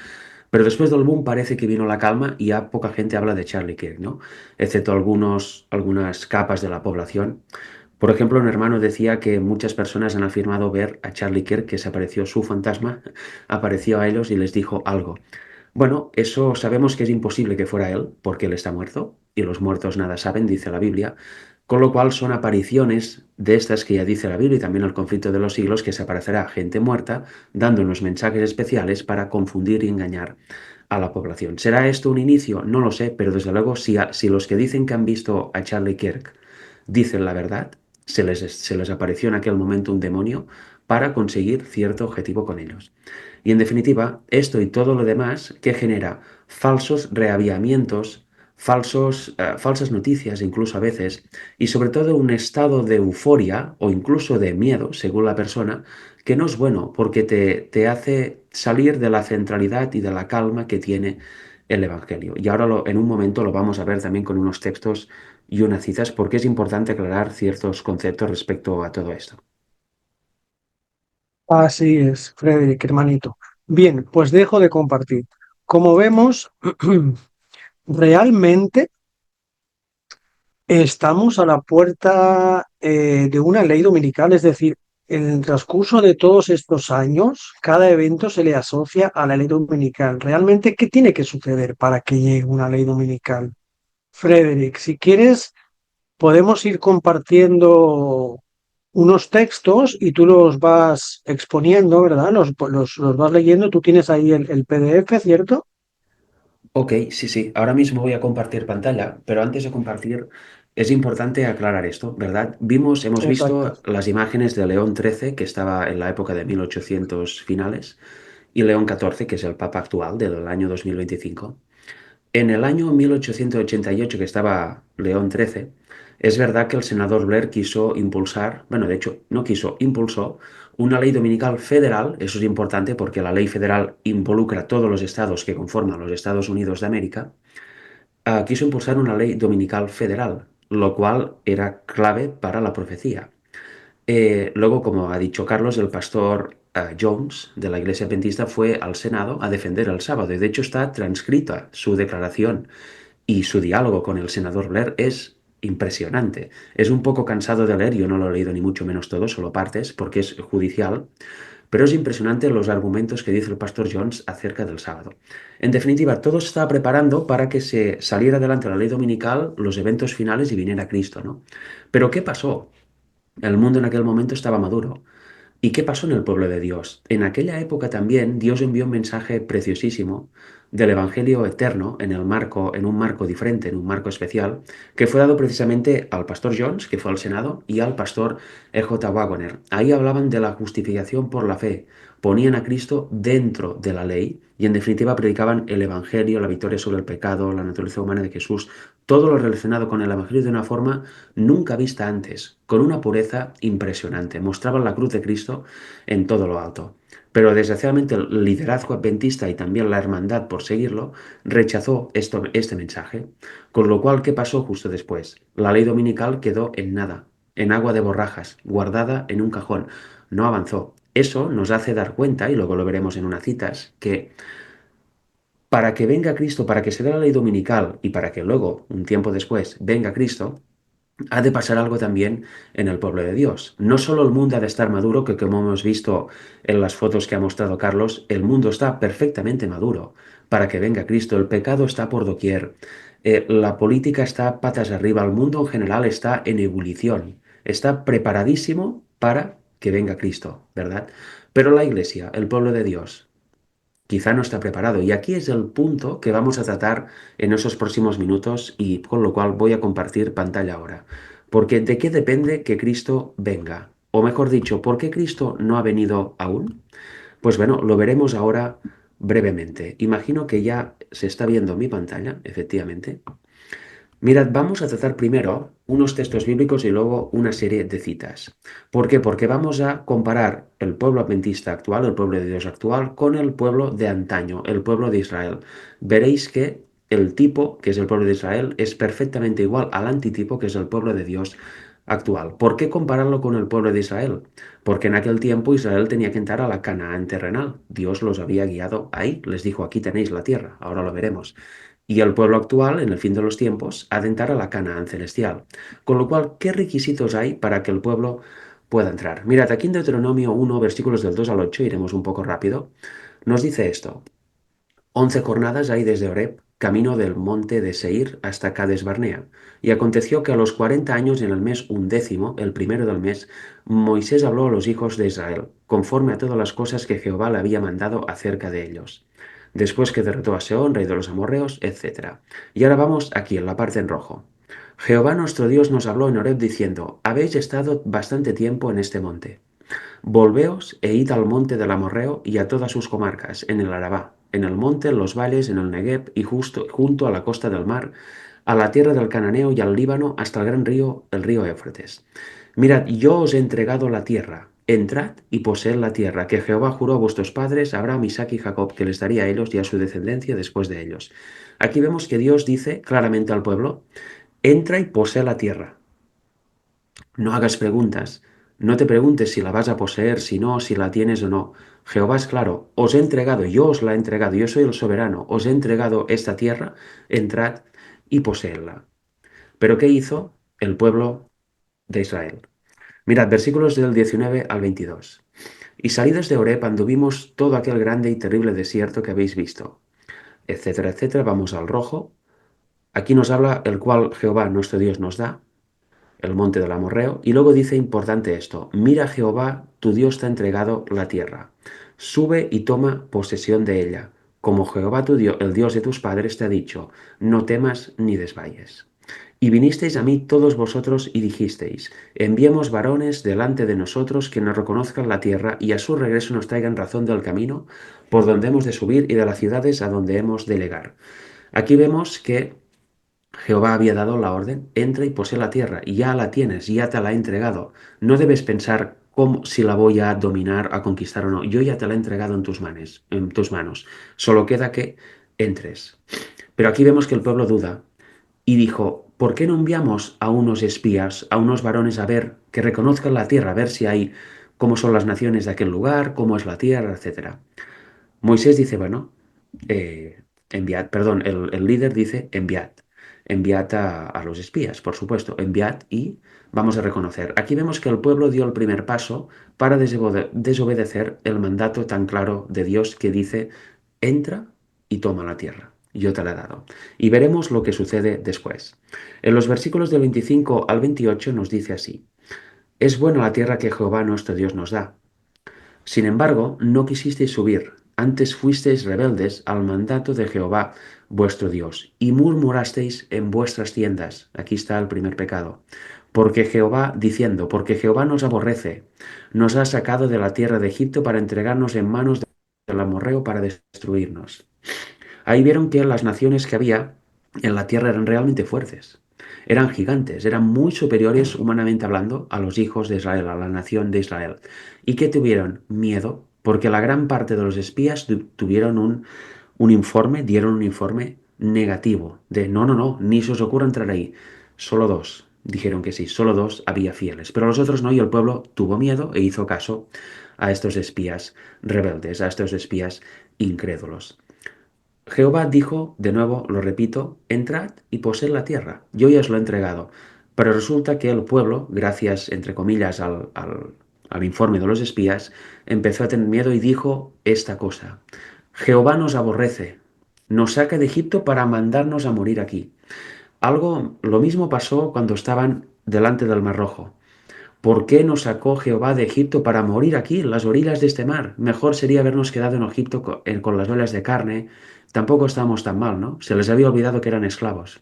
pero después del boom parece que vino la calma y ya poca gente habla de Charlie Kirk, ¿no? Excepto algunas capas de la población. Por ejemplo, un hermano decía que muchas personas han afirmado ver a Charlie Kirk, que se apareció su fantasma, apareció a ellos y les dijo algo. Bueno, eso sabemos que es imposible que fuera él, porque él está muerto, y los muertos nada saben, dice la Biblia, con lo cual son apariciones de estas que ya dice la Biblia y también el conflicto de los siglos, que se aparecerá a gente muerta, dando unos mensajes especiales para confundir y engañar a la población. ¿Será esto un inicio? No lo sé, pero desde luego si los que dicen que han visto a Charlie Kirk dicen la verdad, se les apareció en aquel momento un demonio para conseguir cierto objetivo con ellos. Y en definitiva, esto y todo lo demás que genera falsos reaviamientos, falsas noticias incluso a veces, y sobre todo un estado de euforia o incluso de miedo, según la persona, que no es bueno porque te hace salir de la centralidad y de la calma que tiene el Evangelio. Y ahora en un momento lo vamos a ver también con unos textos y unas citas porque es importante aclarar ciertos conceptos respecto a todo esto. Así es, Frederick, hermanito. Bien, pues dejo de compartir. Como vemos, realmente estamos a la puerta de una ley dominical, es decir, en el transcurso de todos estos años, cada evento se le asocia a la ley dominical. Realmente, ¿qué tiene que suceder para que llegue una ley dominical? Frederick, si quieres, podemos ir compartiendo unos textos y tú los vas exponiendo, ¿verdad? Los vas leyendo, tú tienes ahí el PDF, ¿cierto? Ok, sí, sí. Ahora mismo voy a compartir pantalla, pero antes de compartir es importante aclarar esto, ¿verdad? Hemos Exacto. visto las imágenes de León XIII, que estaba en la época de 1800 finales, y León XIV, que es el Papa actual del año 2025. En el año 1888, que estaba León XIII, es verdad que el senador Blair quiso impulsar, bueno, de hecho, no quiso, impulsó una ley dominical federal. Eso es importante porque la ley federal involucra a todos los estados que conforman los Estados Unidos de América. Quiso impulsar una ley dominical federal, lo cual era clave para la profecía. Luego, como ha dicho Carlos, el pastor Jones de la Iglesia Adventista fue al Senado a defender el sábado y de hecho está transcrita su declaración y su diálogo con el senador Blair es impresionante. Es un poco cansado de leer, yo no lo he leído ni mucho menos todo, solo partes, porque es judicial, pero es impresionante los argumentos que dice el pastor Jones acerca del sábado. En definitiva, todo se estaba preparando para que se saliera adelante la ley dominical, los eventos finales y viniera Cristo, ¿no? Pero ¿qué pasó? El mundo en aquel momento estaba maduro. ¿Y qué pasó en el pueblo de Dios? En aquella época también Dios envió un mensaje preciosísimo del Evangelio eterno en un marco diferente, en un marco especial, que fue dado precisamente al pastor Jones, que fue al Senado, y al pastor E.J. Waggoner. Ahí hablaban de la justificación por la fe, ponían a Cristo dentro de la ley y en definitiva predicaban el Evangelio, la victoria sobre el pecado, la naturaleza humana de Jesús, todo lo relacionado con el Evangelio de una forma nunca vista antes, con una pureza impresionante. Mostraban la cruz de Cristo en todo lo alto. Pero desgraciadamente el liderazgo adventista y también la hermandad por seguirlo rechazó este mensaje. Con lo cual, ¿qué pasó justo después? La ley dominical quedó en nada, en agua de borrajas, guardada en un cajón. No avanzó. Eso nos hace dar cuenta, y luego lo veremos en unas citas, que para que venga Cristo, para que se dé la ley dominical y para que luego, un tiempo después, venga Cristo, ha de pasar algo también en el pueblo de Dios. No solo el mundo ha de estar maduro, que como hemos visto en las fotos que ha mostrado Carlos, el mundo está perfectamente maduro para que venga Cristo. El pecado está por doquier. La política está patas arriba. El mundo en general está en ebullición. Está preparadísimo para que venga Cristo, ¿verdad? Pero la iglesia, el pueblo de Dios, quizá no está preparado. Y aquí es el punto que vamos a tratar en esos próximos minutos y con lo cual voy a compartir pantalla ahora. Porque ¿de qué depende que Cristo venga? O mejor dicho, ¿por qué Cristo no ha venido aún? Pues bueno, lo veremos ahora brevemente. Imagino que ya se está viendo mi pantalla, efectivamente. Mirad, vamos a tratar primero unos textos bíblicos y luego una serie de citas. ¿Por qué? Porque vamos a comparar el pueblo adventista actual, el pueblo de Dios actual, con el pueblo de antaño, el pueblo de Israel. Veréis que el tipo, que es el pueblo de Israel, es perfectamente igual al antitipo, que es el pueblo de Dios actual. ¿Por qué compararlo con el pueblo de Israel? Porque en aquel tiempo Israel tenía que entrar a la Canaán terrenal. Dios los había guiado ahí, les dijo, aquí tenéis la tierra, ahora lo veremos. Y el pueblo actual, en el fin de los tiempos, ha de entrar a la Canaán celestial. Con lo cual, ¿qué requisitos hay para que el pueblo pueda entrar? Mirad, aquí en Deuteronomio 1, versículos del 2 al 8, iremos un poco rápido, nos dice esto. 11 jornadas hay desde Horeb, camino del monte de Seir hasta Cades Barnea. Y aconteció que a los 40 años en el mes undécimo, el primero del mes, Moisés habló a los hijos de Israel, conforme a todas las cosas que Jehová le había mandado acerca de ellos. Después que derrotó a Seón, rey de los amorreos, etc. Y ahora vamos aquí en la parte en rojo. Jehová nuestro Dios nos habló en Horeb diciendo, habéis estado bastante tiempo en este monte. Volveos e id al monte del Amorreo y a todas sus comarcas, en el Arabá, en el monte, en los valles, en el Negueb y justo junto a la costa del mar, a la tierra del Cananeo y al Líbano, hasta el gran río, el río Éufrates. Mirad, yo os he entregado la tierra. Entrad y poseed la tierra, que Jehová juró a vuestros padres, Abraham, Isaac y Jacob, que les daría a ellos y a su descendencia después de ellos. Aquí vemos que Dios dice claramente al pueblo, entra y posee la tierra. No hagas preguntas. No te preguntes si la vas a poseer, si no, si la tienes o no. Jehová es claro, os he entregado, yo os la he entregado, yo soy el soberano, os he entregado esta tierra, entrad y poseedla. Pero ¿qué hizo el pueblo de Israel? Mirad, versículos del 19 al 22. Y salidos de Horeb anduvimos todo aquel grande y terrible desierto que habéis visto, etcétera, etcétera. Vamos al rojo. Aquí nos habla el cual Jehová nuestro Dios nos da, el monte del Amorreo, y luego dice importante esto, mira Jehová, tu Dios te ha entregado la tierra, sube y toma posesión de ella, como Jehová tu Dios, el Dios de tus padres te ha dicho, no temas ni desmayes. Y vinisteis a mí todos vosotros y dijisteis, enviemos varones delante de nosotros que nos reconozcan la tierra y a su regreso nos traigan razón del camino por donde hemos de subir y de las ciudades a donde hemos de llegar. Aquí vemos que Jehová había dado la orden, entra y posee la tierra, y ya la tienes, ya te la he entregado. No debes pensar cómo si la voy a dominar, a conquistar o no. Yo ya te la he entregado en tus manos, en tus manos. Solo queda que entres. Pero aquí vemos que el pueblo duda y dijo, ¿por qué no enviamos a unos espías, a unos varones a ver, que reconozcan la tierra, a ver si hay, cómo son las naciones de aquel lugar, cómo es la tierra, etcétera? Moisés dice, bueno, enviad, perdón, el líder dice, enviad a los espías, por supuesto, enviad y vamos a reconocer. Aquí vemos que el pueblo dio el primer paso para desobedecer el mandato tan claro de Dios que dice, entra y toma la tierra. Yo te la he dado. Y veremos lo que sucede después. En los versículos del 25 al 28 nos dice así, es buena la tierra que Jehová nuestro Dios nos da. Sin embargo, no quisisteis subir, antes fuisteis rebeldes al mandato de Jehová vuestro Dios, y murmurasteis en vuestras tiendas. Aquí está el primer pecado. Porque Jehová, diciendo, porque Jehová nos aborrece, nos ha sacado de la tierra de Egipto para entregarnos en manos del amorreo para destruirnos. Ahí vieron que las naciones que había en la tierra eran realmente fuertes. Eran gigantes, eran muy superiores humanamente hablando a los hijos de Israel, a la nación de Israel. ¿Y qué tuvieron? Miedo, porque la gran parte de los espías tuvieron un informe, dieron un informe negativo, de no, no, no, ni se os ocurra entrar ahí. Solo dos dijeron que sí, solo dos había fieles, pero los otros no, y el pueblo tuvo miedo e hizo caso a estos espías rebeldes, a estos espías incrédulos. Jehová dijo, de nuevo, lo repito, entrad y poseed la tierra, yo ya os lo he entregado. Pero resulta que el pueblo, gracias, entre comillas, al informe de los espías, empezó a tener miedo y dijo esta cosa, Jehová nos aborrece, nos saca de Egipto para mandarnos a morir aquí. Algo, lo mismo pasó cuando estaban delante del Mar Rojo. ¿Por qué nos sacó Jehová de Egipto para morir aquí, en las orillas de este mar? Mejor sería habernos quedado en Egipto con las olas de carne. Tampoco estábamos tan mal, ¿no? Se les había olvidado que eran esclavos.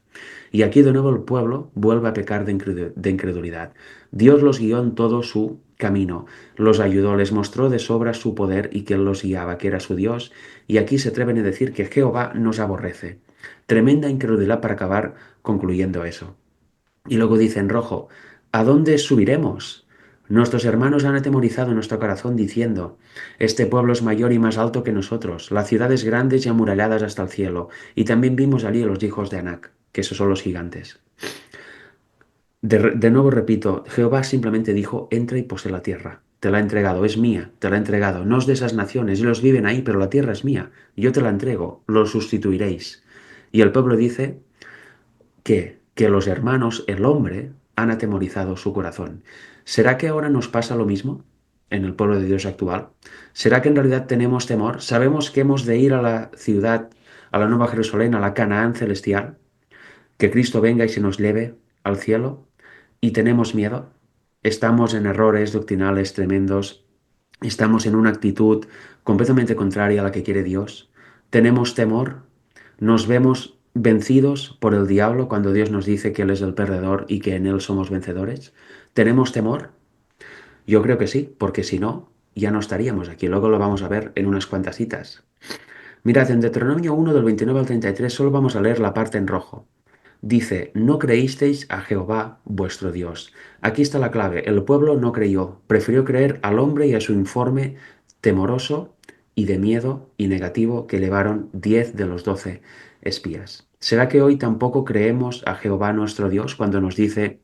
Y aquí de nuevo el pueblo vuelve a pecar de incredulidad. Dios los guió en todo su camino, los ayudó, les mostró de sobra su poder y que Él los guiaba, que era su Dios. Y aquí se atreven a decir que Jehová nos aborrece. Tremenda incredulidad para acabar concluyendo eso. Y luego dice en rojo, ¿a dónde subiremos? Nuestros hermanos han atemorizado nuestro corazón diciendo, este pueblo es mayor y más alto que nosotros, las ciudades grandes y amuralladas hasta el cielo, y también vimos allí a los hijos de Anac, que esos son los gigantes. De nuevo repito, Jehová simplemente dijo, entra y posee la tierra. Te la he entregado, es mía, te la he entregado. No es de esas naciones, ellos viven ahí, pero la tierra es mía. Yo te la entrego, lo sustituiréis. Y el pueblo dice, que los hermanos, el hombre, han atemorizado su corazón. ¿Será que ahora nos pasa lo mismo en el pueblo de Dios actual? ¿Será que en realidad tenemos temor? ¿Sabemos que hemos de ir a la ciudad, a la Nueva Jerusalén, a la Canaán celestial? ¿Que Cristo venga y se nos lleve al cielo? ¿Y tenemos miedo? Estamos en errores doctrinales tremendos. Estamos en una actitud completamente contraria a la que quiere Dios. Tenemos temor. Nos vemos vencidos por el diablo cuando Dios nos dice que Él es el perdedor y que en Él somos vencedores. ¿Tenemos temor? Yo creo que sí, porque si no, ya no estaríamos aquí. Luego lo vamos a ver en unas cuantas citas. Mirad, en Deuteronomio 1 del 29 al 33 solo vamos a leer la parte en rojo. Dice, no creísteis a Jehová vuestro Dios. Aquí está la clave. El pueblo no creyó, prefirió creer al hombre y a su informe temoroso y de miedo y negativo que llevaron 10 de los 12 espías. ¿Será que hoy tampoco creemos a Jehová nuestro Dios cuando nos dice,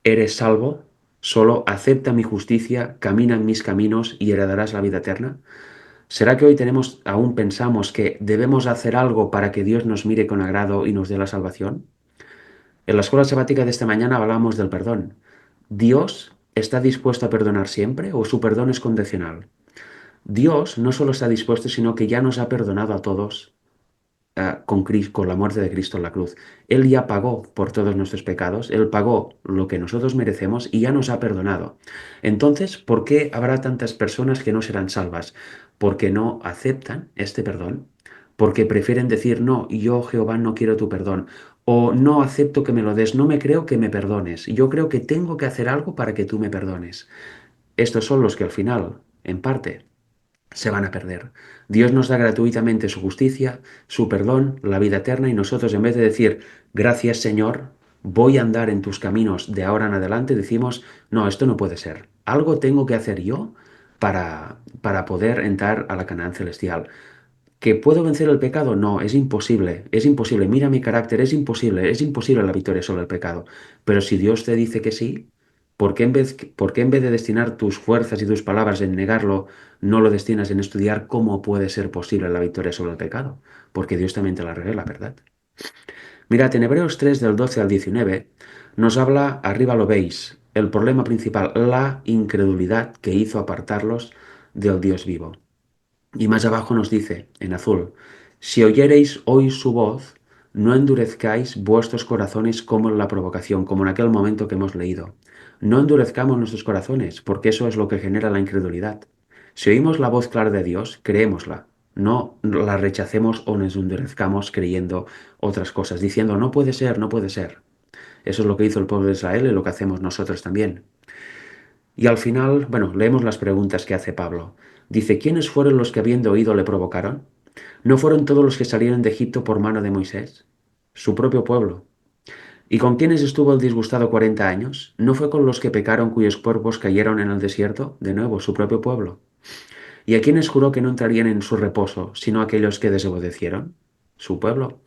eres salvo, solo acepta mi justicia, camina en mis caminos y heredarás la vida eterna? ¿Será que hoy aún pensamos que debemos hacer algo para que Dios nos mire con agrado y nos dé la salvación? En la escuela sabática de esta mañana hablamos del perdón. ¿Dios está dispuesto a perdonar siempre o su perdón es condicional? Dios no solo está dispuesto, sino que ya nos ha perdonado a todos con la muerte de Cristo en la cruz. Él ya pagó por todos nuestros pecados, Él pagó lo que nosotros merecemos y ya nos ha perdonado. Entonces, ¿por qué habrá tantas personas que no serán salvas? Porque no aceptan este perdón, porque prefieren decir, no, yo Jehová no quiero tu perdón, o no acepto que me lo des, no me creo que me perdones, yo creo que tengo que hacer algo para que tú me perdones. Estos son los que al final, en parte, se van a perder. Dios nos da gratuitamente su justicia, su perdón, la vida eterna y nosotros en vez de decir, gracias Señor, voy a andar en tus caminos de ahora en adelante, decimos, no, esto no puede ser. Algo tengo que hacer yo para poder entrar a la Canaán celestial. ¿Que puedo vencer el pecado? No, es imposible, es imposible. Mira mi carácter, es imposible la victoria sobre el pecado. Pero si Dios te dice que sí, por qué en vez de destinar tus fuerzas y tus palabras en negarlo, no lo destinas en estudiar cómo puede ser posible la victoria sobre el pecado? Porque Dios también te la revela, ¿verdad? Mirad, en Hebreos 3 del 12 al 19 nos habla, arriba lo veis, el problema principal, la incredulidad que hizo apartarlos del Dios vivo. Y más abajo nos dice, en azul, si oyereis hoy su voz, no endurezcáis vuestros corazones como en la provocación, como en aquel momento que hemos leído. No endurezcamos nuestros corazones, porque eso es lo que genera la incredulidad. Si oímos la voz clara de Dios, creémosla. No la rechacemos o nos endurezcamos creyendo otras cosas, diciendo, no puede ser, no puede ser. Eso es lo que hizo el pueblo de Israel y lo que hacemos nosotros también. Y al final, bueno, leemos las preguntas que hace Pablo. Dice, ¿quiénes fueron los que habiendo oído le provocaron? ¿No fueron todos los que salieron de Egipto por mano de Moisés? Su propio pueblo. ¿Y con quiénes estuvo el disgustado 40 años? ¿No fue con los que pecaron cuyos cuerpos cayeron en el desierto? De nuevo, su propio pueblo. ¿Y a quiénes juró que no entrarían en su reposo, sino aquellos que desobedecieron? Su pueblo.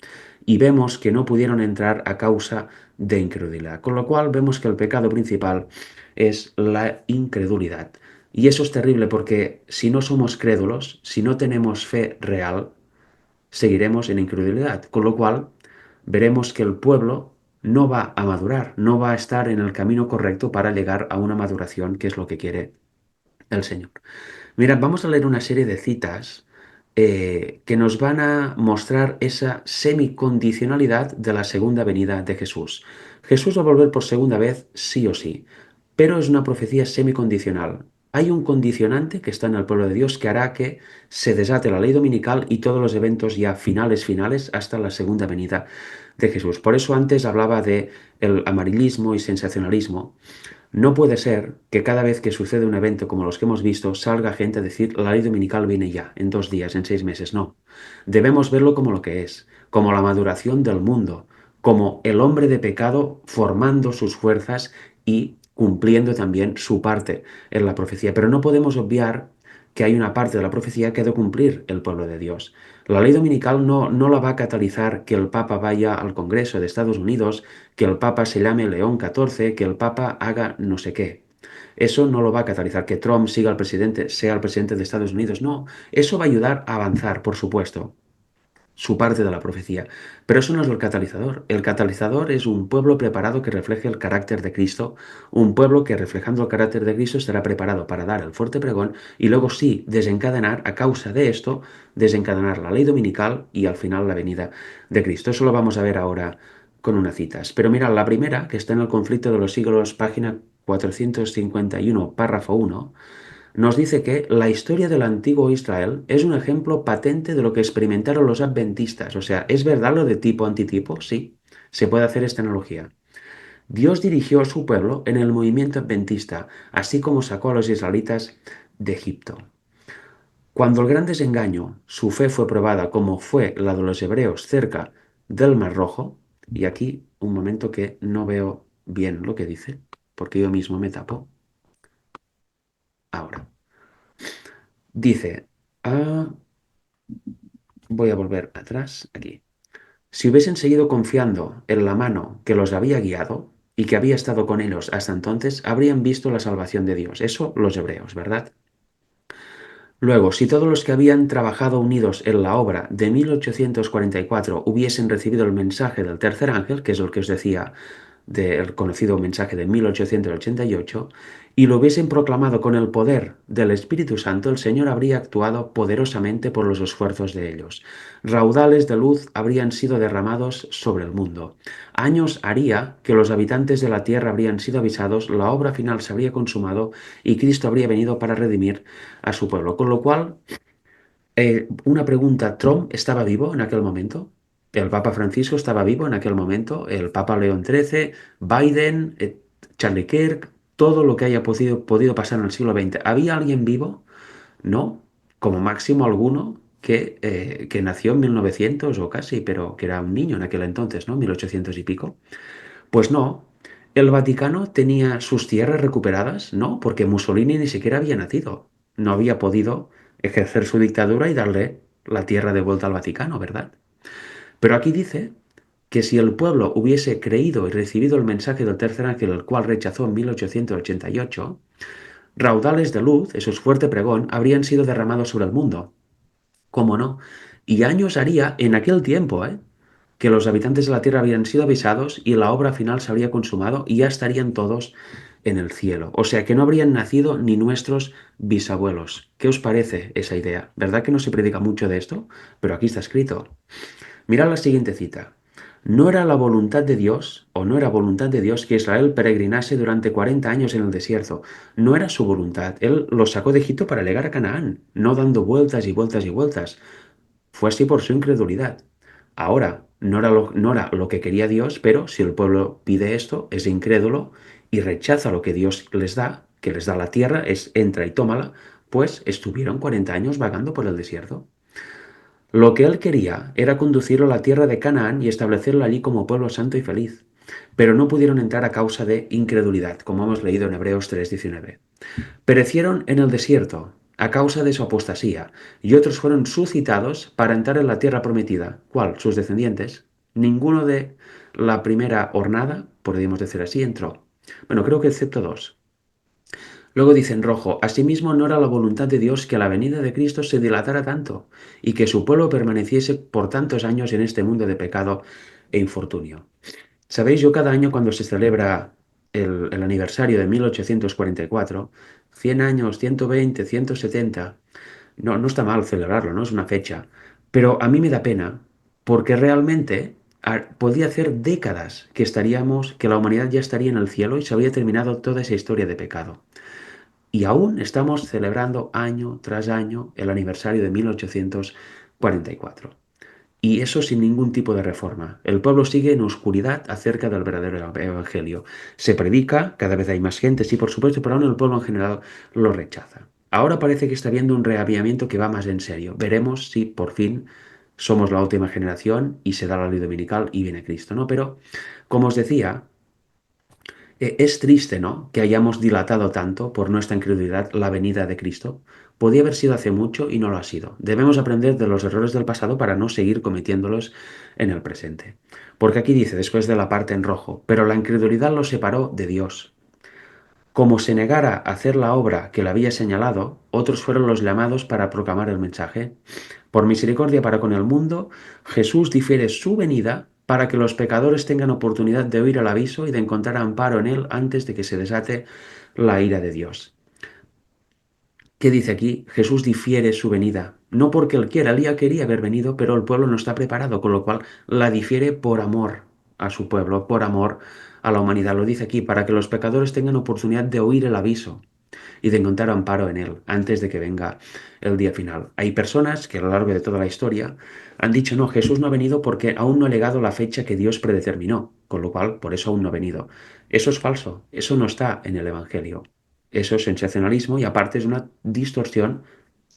Y vemos que no pudieron entrar a causa de incredulidad. Con lo cual vemos que el pecado principal es la incredulidad. Y eso es terrible porque si no somos crédulos, si no tenemos fe real, seguiremos en incredulidad. Con lo cual veremos que el pueblo no va a madurar, no va a estar en el camino correcto para llegar a una maduración, que es lo que quiere el Señor. Mira, vamos a leer una serie de citas que nos van a mostrar esa semicondicionalidad de la segunda venida de Jesús. Jesús va a volver por segunda vez, sí o sí. pero es una profecía semicondicional. Hay un condicionante que está en el pueblo de Dios que hará que se desate la ley dominical y todos los eventos ya finales hasta la segunda venida de Jesús. Por eso antes hablaba de el amarillismo y sensacionalismo. No puede ser que cada vez que sucede un evento como los que hemos visto salga gente a decir la ley dominical viene ya, en 2 días, en 6 meses. No. Debemos verlo como lo que es, como la maduración del mundo, como el hombre de pecado formando sus fuerzas y cumpliendo también su parte en la profecía. Pero no podemos obviar que hay una parte de la profecía que ha de cumplir el pueblo de Dios. La ley dominical no la va a catalizar que el Papa vaya al Congreso de Estados Unidos, que el Papa se llame León XIV, que el Papa haga no sé qué. Eso no lo va a catalizar, que Trump siga al presidente, sea el presidente de Estados Unidos. No, eso va a ayudar a avanzar, por supuesto, su parte de la profecía. Pero eso no es el catalizador. El catalizador es un pueblo preparado que refleje el carácter de Cristo, un pueblo que reflejando el carácter de Cristo estará preparado para dar el fuerte pregón y luego sí desencadenar, a causa de esto, desencadenar la ley dominical y al final la venida de Cristo. Eso lo vamos a ver ahora con unas citas. Pero mira, la primera, que está en el conflicto de los siglos, página 451, párrafo 1, nos dice que la historia del antiguo Israel es un ejemplo patente de lo que experimentaron los adventistas. O sea, ¿es verdad lo de tipo antitipo? Sí, se puede hacer esta analogía. Dios dirigió a su pueblo en el movimiento adventista, así como sacó a los israelitas de Egipto. Cuando el gran desengaño, su fe fue probada como fue la de los hebreos cerca del Mar Rojo, y aquí un momento que no veo bien lo que dice, porque yo mismo me tapo. Ahora, dice, ah, voy a volver atrás aquí. Si hubiesen seguido confiando en la mano que los había guiado y que había estado con ellos hasta entonces, habrían visto la salvación de Dios. Eso los hebreos, ¿verdad? Luego, si todos los que habían trabajado unidos en la obra de 1844 hubiesen recibido el mensaje del tercer ángel, que es lo que os decía del conocido mensaje de 1888, y lo hubiesen proclamado con el poder del Espíritu Santo, el Señor habría actuado poderosamente por los esfuerzos de ellos. Raudales de luz habrían sido derramados sobre el mundo. Años haría que los habitantes de la tierra habrían sido avisados, la obra final se habría consumado y Cristo habría venido para redimir a su pueblo. Con lo cual, una pregunta, ¿Trump estaba vivo en aquel momento? ¿El Papa Francisco estaba vivo en aquel momento? ¿El Papa León XIII? ¿Biden? ¿Charlie Kirk? Todo lo que haya podido pasar en el siglo XX. ¿Había alguien vivo? No, como máximo alguno que nació en 1900 o casi, pero que era un niño en aquel entonces, ¿no? 1800 y pico. Pues no, el Vaticano tenía sus tierras recuperadas, ¿no? Porque Mussolini ni siquiera había nacido. No había podido ejercer su dictadura y darle la tierra de vuelta al Vaticano, ¿verdad? Pero aquí dice que si el pueblo hubiese creído y recibido el mensaje del tercer ángel, el cual rechazó en 1888, raudales de luz, eso es fuerte pregón, habrían sido derramados sobre el mundo. ¿Cómo no? Y años haría en aquel tiempo, que los habitantes de la tierra habían sido avisados y la obra final se habría consumado y ya estarían todos en el cielo. O sea que no habrían nacido ni nuestros bisabuelos. ¿Qué os parece esa idea? ¿Verdad que no se predica mucho de esto? Pero aquí está escrito. Mirad la siguiente cita. No era la voluntad de Dios, o no era voluntad de Dios que Israel peregrinase durante 40 años en el desierto. No era su voluntad. Él los sacó de Egipto para llegar a Canaán, no dando vueltas y vueltas y vueltas. Fue así por su incredulidad. Ahora, no era lo que quería Dios, pero si el pueblo pide esto, es incrédulo y rechaza lo que Dios les da, que les da la tierra, es entra y tómala, pues estuvieron 40 años vagando por el desierto. Lo que él quería era conducirlo a la tierra de Canaán y establecerlo allí como pueblo santo y feliz, pero no pudieron entrar a causa de incredulidad, como hemos leído en Hebreos 3:19. Perecieron en el desierto a causa de su apostasía, y otros fueron suscitados para entrar en la tierra prometida. ¿Cuál? Sus descendientes. Ninguno de la primera hornada, podríamos decir así, entró. Bueno, creo que excepto dos. Luego dice en rojo, asimismo no era la voluntad de Dios que la venida de Cristo se dilatara tanto y que su pueblo permaneciese por tantos años en este mundo de pecado e infortunio. Sabéis, yo cada año cuando se celebra el aniversario de 1844, 100 años, 120, 170, no está mal celebrarlo, no es una fecha, pero a mí me da pena porque realmente Podría hacer décadas que estaríamos, que la humanidad ya estaría en el cielo y se habría terminado toda esa historia de pecado. Y aún estamos celebrando año tras año el aniversario de 1844. Y eso sin ningún tipo de reforma. El pueblo sigue en oscuridad acerca del verdadero evangelio. Se predica, cada vez hay más gente, sí, por supuesto, pero aún el pueblo en general lo rechaza. Ahora parece que está habiendo un reavivamiento que va más en serio. Veremos si por fin somos la última generación y se da la ley dominical y viene Cristo, ¿no? Pero, como os decía, es triste, ¿no? Que hayamos dilatado tanto por nuestra incredulidad la venida de Cristo. Podía haber sido hace mucho y no lo ha sido. Debemos aprender de los errores del pasado para no seguir cometiéndolos en el presente. Porque aquí dice, después de la parte en rojo, pero la incredulidad los separó de Dios. Como se negara a hacer la obra que le había señalado, otros fueron los llamados para proclamar el mensaje. Por misericordia para con el mundo, Jesús difiere su venida para que los pecadores tengan oportunidad de oír el aviso y de encontrar amparo en él antes de que se desate la ira de Dios. ¿Qué dice aquí? Jesús difiere su venida. No porque él quiera, él ya quería haber venido, pero el pueblo no está preparado, con lo cual la difiere por amor a su pueblo, por amor a la humanidad. Lo dice aquí, para que los pecadores tengan oportunidad de oír el aviso y de encontrar amparo en él antes de que venga el día final. Hay personas que a lo largo de toda la historia han dicho, no, Jesús no ha venido porque aún no ha llegado la fecha que Dios predeterminó, con lo cual por eso aún no ha venido. Eso es falso, eso no está en el Evangelio. Eso es sensacionalismo y aparte es una distorsión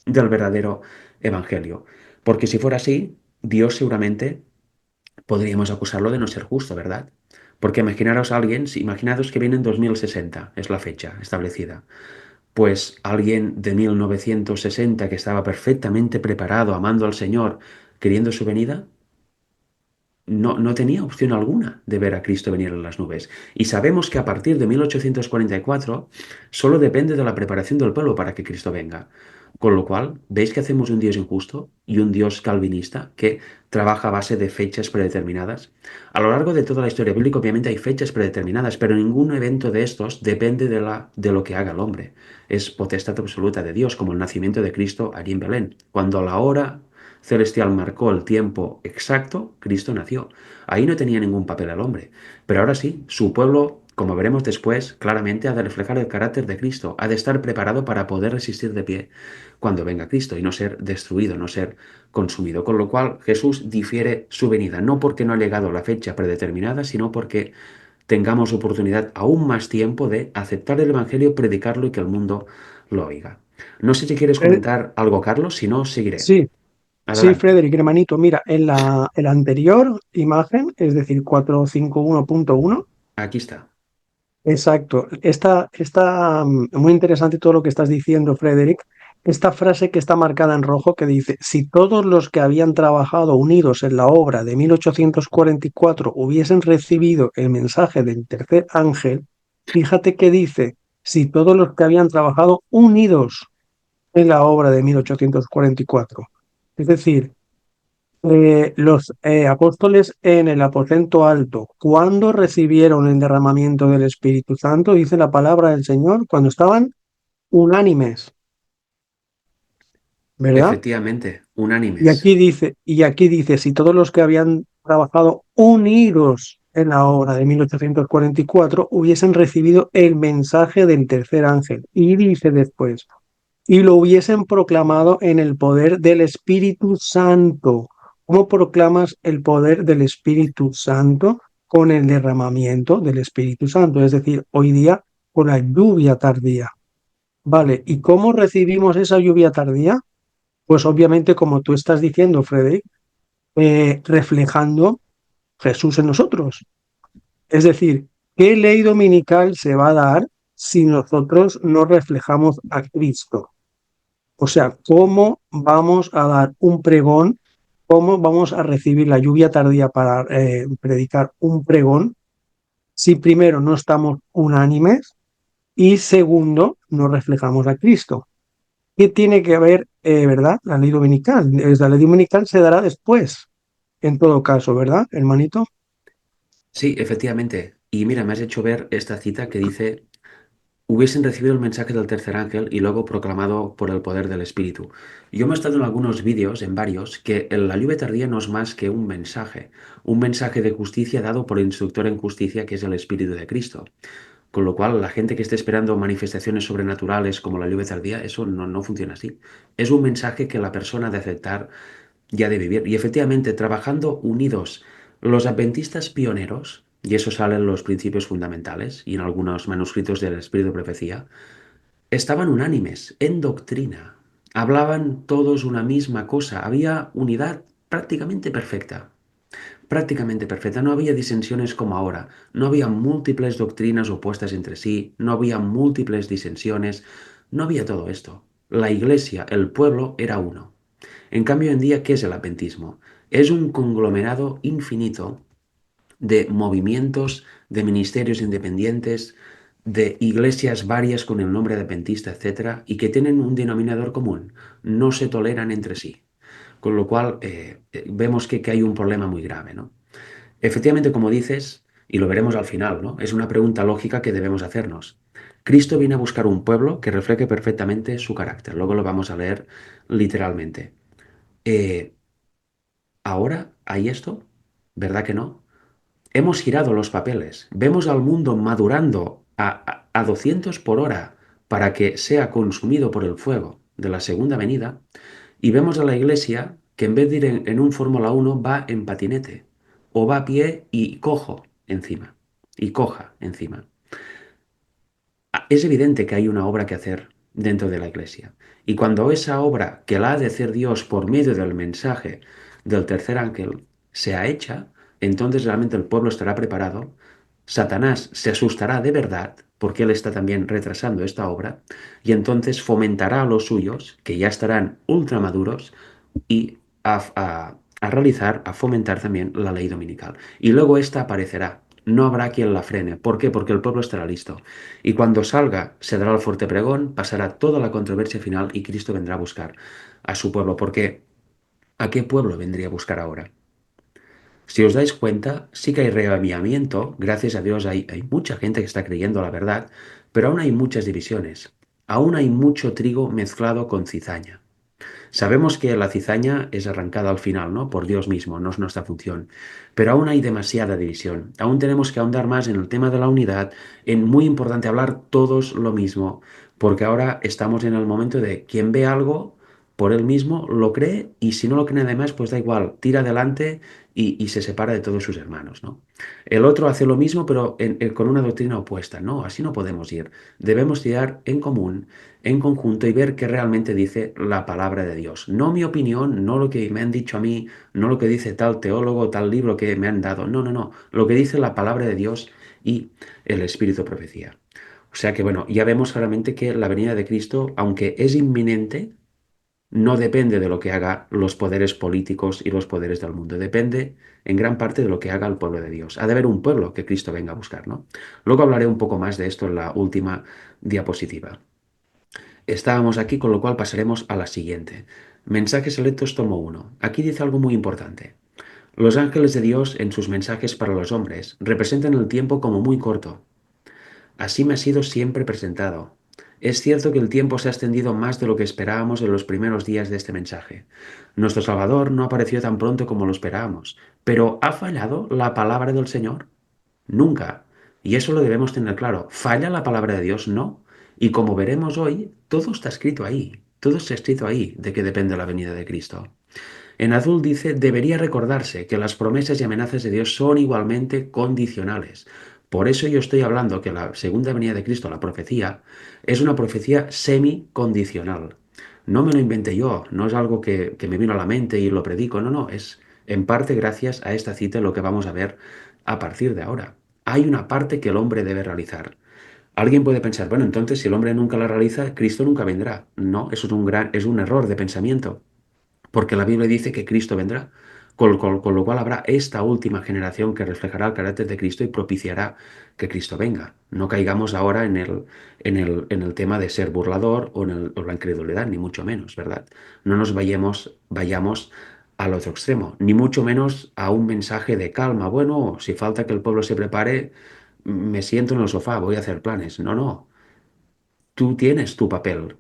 del verdadero Evangelio. Porque si fuera así, Dios seguramente podríamos acusarlo de no ser justo, ¿verdad? Porque imaginaros a alguien, si imaginaros que viene en 2060, es la fecha establecida. Pues alguien de 1960 que estaba perfectamente preparado, amando al Señor, queriendo su venida, no tenía opción alguna de ver a Cristo venir en las nubes. Y sabemos que a partir de 1844 solo depende de la preparación del pueblo para que Cristo venga. Con lo cual, ¿veis que hacemos un Dios injusto y un Dios calvinista que trabaja a base de fechas predeterminadas? A lo largo de toda la historia bíblica, obviamente hay fechas predeterminadas, pero ningún evento de estos depende de lo que haga el hombre. Es potestad absoluta de Dios, como el nacimiento de Cristo allí en Belén. Cuando la hora celestial marcó el tiempo exacto, Cristo nació. Ahí no tenía ningún papel el hombre. Pero ahora sí, su pueblo, como veremos después, claramente ha de reflejar el carácter de Cristo, ha de estar preparado para poder resistir de pie cuando venga Cristo y no ser destruido, no ser consumido. Con lo cual Jesús difiere su venida, no porque no ha llegado la fecha predeterminada, sino porque tengamos oportunidad aún más tiempo de aceptar el Evangelio, predicarlo y que el mundo lo oiga. No sé si quieres Eh, comentar algo, Carlos, si no, seguiré. sí, sí, Adelante. Frederick, hermanito, mira, en la anterior imagen, es decir, 451.1. Aquí está. Exacto. Está muy interesante todo lo que estás diciendo, Frederick. Esta frase que está marcada en rojo que dice, si todos los que habían trabajado unidos en la obra de 1844 hubiesen recibido el mensaje del tercer ángel, fíjate que dice, si todos los que habían trabajado unidos en la obra de 1844. Es decir, los apóstoles en el aposento alto, ¿cuándo recibieron el derramamiento del Espíritu Santo? Dice la palabra del Señor, cuando estaban unánimes, ¿verdad? Efectivamente, unánimes. Y aquí dice, si todos los que habían trabajado unidos en la obra de 1844 hubiesen recibido el mensaje del tercer ángel. Y dice después, y lo hubiesen proclamado en el poder del Espíritu Santo. ¿Cómo proclamas el poder del Espíritu Santo? Con el derramamiento del Espíritu Santo, es decir, hoy día con la lluvia tardía. Vale, ¿y cómo recibimos esa lluvia tardía? Pues obviamente, como tú estás diciendo, Frederick, reflejando Jesús en nosotros. Es decir, ¿qué ley dominical se va a dar si nosotros no reflejamos a Cristo? O sea, ¿cómo vamos a dar un pregón? ¿Cómo vamos a recibir la lluvia tardía para predicar un pregón si primero no estamos unánimes y segundo no reflejamos a Cristo? ¿Qué tiene que ver, verdad? La ley dominical. La ley dominical se dará después, en todo caso, ¿verdad, hermanito? Sí, efectivamente. Y mira, me has hecho ver esta cita que dice, hubiesen recibido el mensaje del tercer ángel y luego proclamado por el poder del Espíritu. Yo me he estado en algunos vídeos, en varios, que la lluvia tardía no es más que un mensaje de justicia dado por el instructor en justicia que es el Espíritu de Cristo. Con lo cual, la gente que esté esperando manifestaciones sobrenaturales como la lluvia tardía, eso no funciona así. Es un mensaje que la persona ha de aceptar y ha de vivir. Y efectivamente, trabajando unidos, los adventistas pioneros, y eso sale en los principios fundamentales y en algunos manuscritos del Espíritu de Profecía, estaban unánimes en doctrina. Hablaban todos una misma cosa. Había unidad prácticamente perfecta. Prácticamente perfecta. No había disensiones como ahora. No había múltiples doctrinas opuestas entre sí. No había múltiples disensiones. No había todo esto. La iglesia, el pueblo, era uno. En cambio, hoy en día, ¿qué es el adventismo? Es un conglomerado infinito de movimientos, de ministerios independientes, de iglesias varias con el nombre de adventista, etcétera, y que tienen un denominador común: no se toleran entre sí. Con lo cual, vemos que hay un problema muy grave, ¿no? Efectivamente, como dices, y lo veremos al final, ¿no? Es una pregunta lógica que debemos hacernos. Cristo viene a buscar un pueblo que refleje perfectamente su carácter. Luego lo vamos a leer literalmente. Eh, ¿Ahora hay esto? ¿Verdad que no? Hemos girado los papeles. Vemos al mundo madurando a 200 por hora para que sea consumido por el fuego de la segunda venida. Y vemos a la iglesia que en vez de ir en un Fórmula 1 va en patinete. O va a pie y cojo encima. Y coja encima. Es evidente que hay una obra que hacer dentro de la iglesia. Y cuando esa obra que la ha de hacer Dios por medio del mensaje del tercer ángel sea hecha, entonces realmente el pueblo estará preparado. Satanás se asustará de verdad porque él está también retrasando esta obra y entonces fomentará a los suyos, que ya estarán ultramaduros, y a realizar, a fomentar también la ley dominical. Y luego esta aparecerá. No habrá quien la frene. ¿Por qué? Porque el pueblo estará listo. Y cuando salga, se dará el fuerte pregón, pasará toda la controversia final y Cristo vendrá a buscar a su pueblo. Porque ¿a qué pueblo vendría a buscar ahora? Si os dais cuenta, sí que hay reavivamiento, gracias a Dios hay mucha gente que está creyendo la verdad, pero aún hay muchas divisiones. Aún hay mucho trigo mezclado con cizaña. Sabemos que la cizaña es arrancada al final, ¿no? Por Dios mismo, no es nuestra función. Pero aún hay demasiada división. Aún tenemos que ahondar más en el tema de la unidad, en muy importante hablar todos lo mismo, porque ahora estamos en el momento de quien ve algo por él mismo lo cree y si no lo cree además, pues da igual, tira adelante y se separa de todos sus hermanos, ¿no? El otro hace lo mismo, pero con una doctrina opuesta. No, así no podemos ir. Debemos tirar en común, en conjunto, y ver qué realmente dice la palabra de Dios. No mi opinión, no lo que me han dicho a mí, no lo que dice tal teólogo, tal libro que me han dado. No, no, no. Lo que dice la palabra de Dios y el Espíritu de Profecía. O sea que bueno, ya vemos claramente que la venida de Cristo, aunque es inminente, no depende de lo que haga los poderes políticos y los poderes del mundo. Depende en gran parte de lo que haga el pueblo de Dios. Ha de haber un pueblo que Cristo venga a buscar, ¿no? Luego hablaré un poco más de esto en la última diapositiva. Estábamos aquí, con lo cual pasaremos a la siguiente. Mensajes selectos, tomo uno. Aquí dice algo muy importante. Los ángeles de Dios, en sus mensajes para los hombres, representan el tiempo como muy corto. Así me ha sido siempre presentado. Es cierto que el tiempo se ha extendido más de lo que esperábamos en los primeros días de este mensaje. Nuestro Salvador no apareció tan pronto como lo esperábamos, pero ¿ha fallado la palabra del Señor? Nunca. Y eso lo debemos tener claro. ¿Falla la palabra de Dios? No. Y como veremos hoy, todo está escrito ahí. Todo está escrito ahí de que depende la venida de Cristo. En azul dice, debería recordarse que las promesas y amenazas de Dios son igualmente condicionales. Por eso yo estoy hablando que la segunda venida de Cristo, la profecía, es una profecía semicondicional. No me lo inventé yo, no es algo que me vino a la mente y lo predico, no, no, es en parte gracias a esta cita lo que vamos a ver a partir de ahora. Hay una parte que el hombre debe realizar. Alguien puede pensar, bueno, entonces si el hombre nunca la realiza, Cristo nunca vendrá. No, eso es un error de pensamiento porque la Biblia dice que Cristo vendrá, con lo cual habrá esta última generación que reflejará el carácter de Cristo y propiciará que Cristo venga. No caigamos ahora en el tema de ser burlador o la incredulidad, ni mucho menos, ¿verdad? No nos vayamos al otro extremo, ni mucho menos a un mensaje de calma. Bueno, si falta que el pueblo se prepare, me siento en el sofá, voy a hacer planes. No, no. tú tienes tu papel.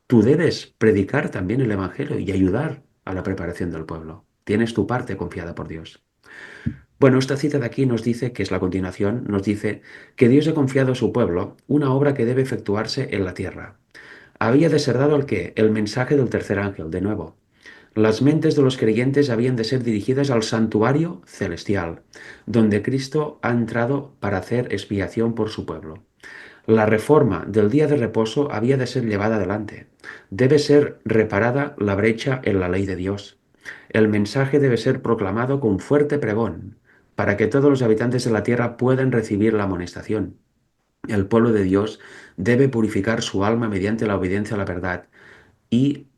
Tú debes predicar también el Evangelio y ayudar a la preparación del pueblo. Tienes tu parte confiada por Dios. Bueno, esta cita de aquí nos dice, que es la continuación, nos dice que Dios ha confiado a su pueblo una obra que debe efectuarse en la tierra. Había de ser dado el qué, el mensaje del tercer ángel, de nuevo. Las mentes de los creyentes habían de ser dirigidas al santuario celestial, donde Cristo ha entrado para hacer expiación por su pueblo. La reforma del día de reposo había de ser llevada adelante. Debe ser reparada la brecha en la ley de Dios. El mensaje debe ser proclamado con fuerte pregón, para que todos los habitantes de la tierra puedan recibir la amonestación. El pueblo de Dios debe purificar su alma mediante la obediencia a la verdad y,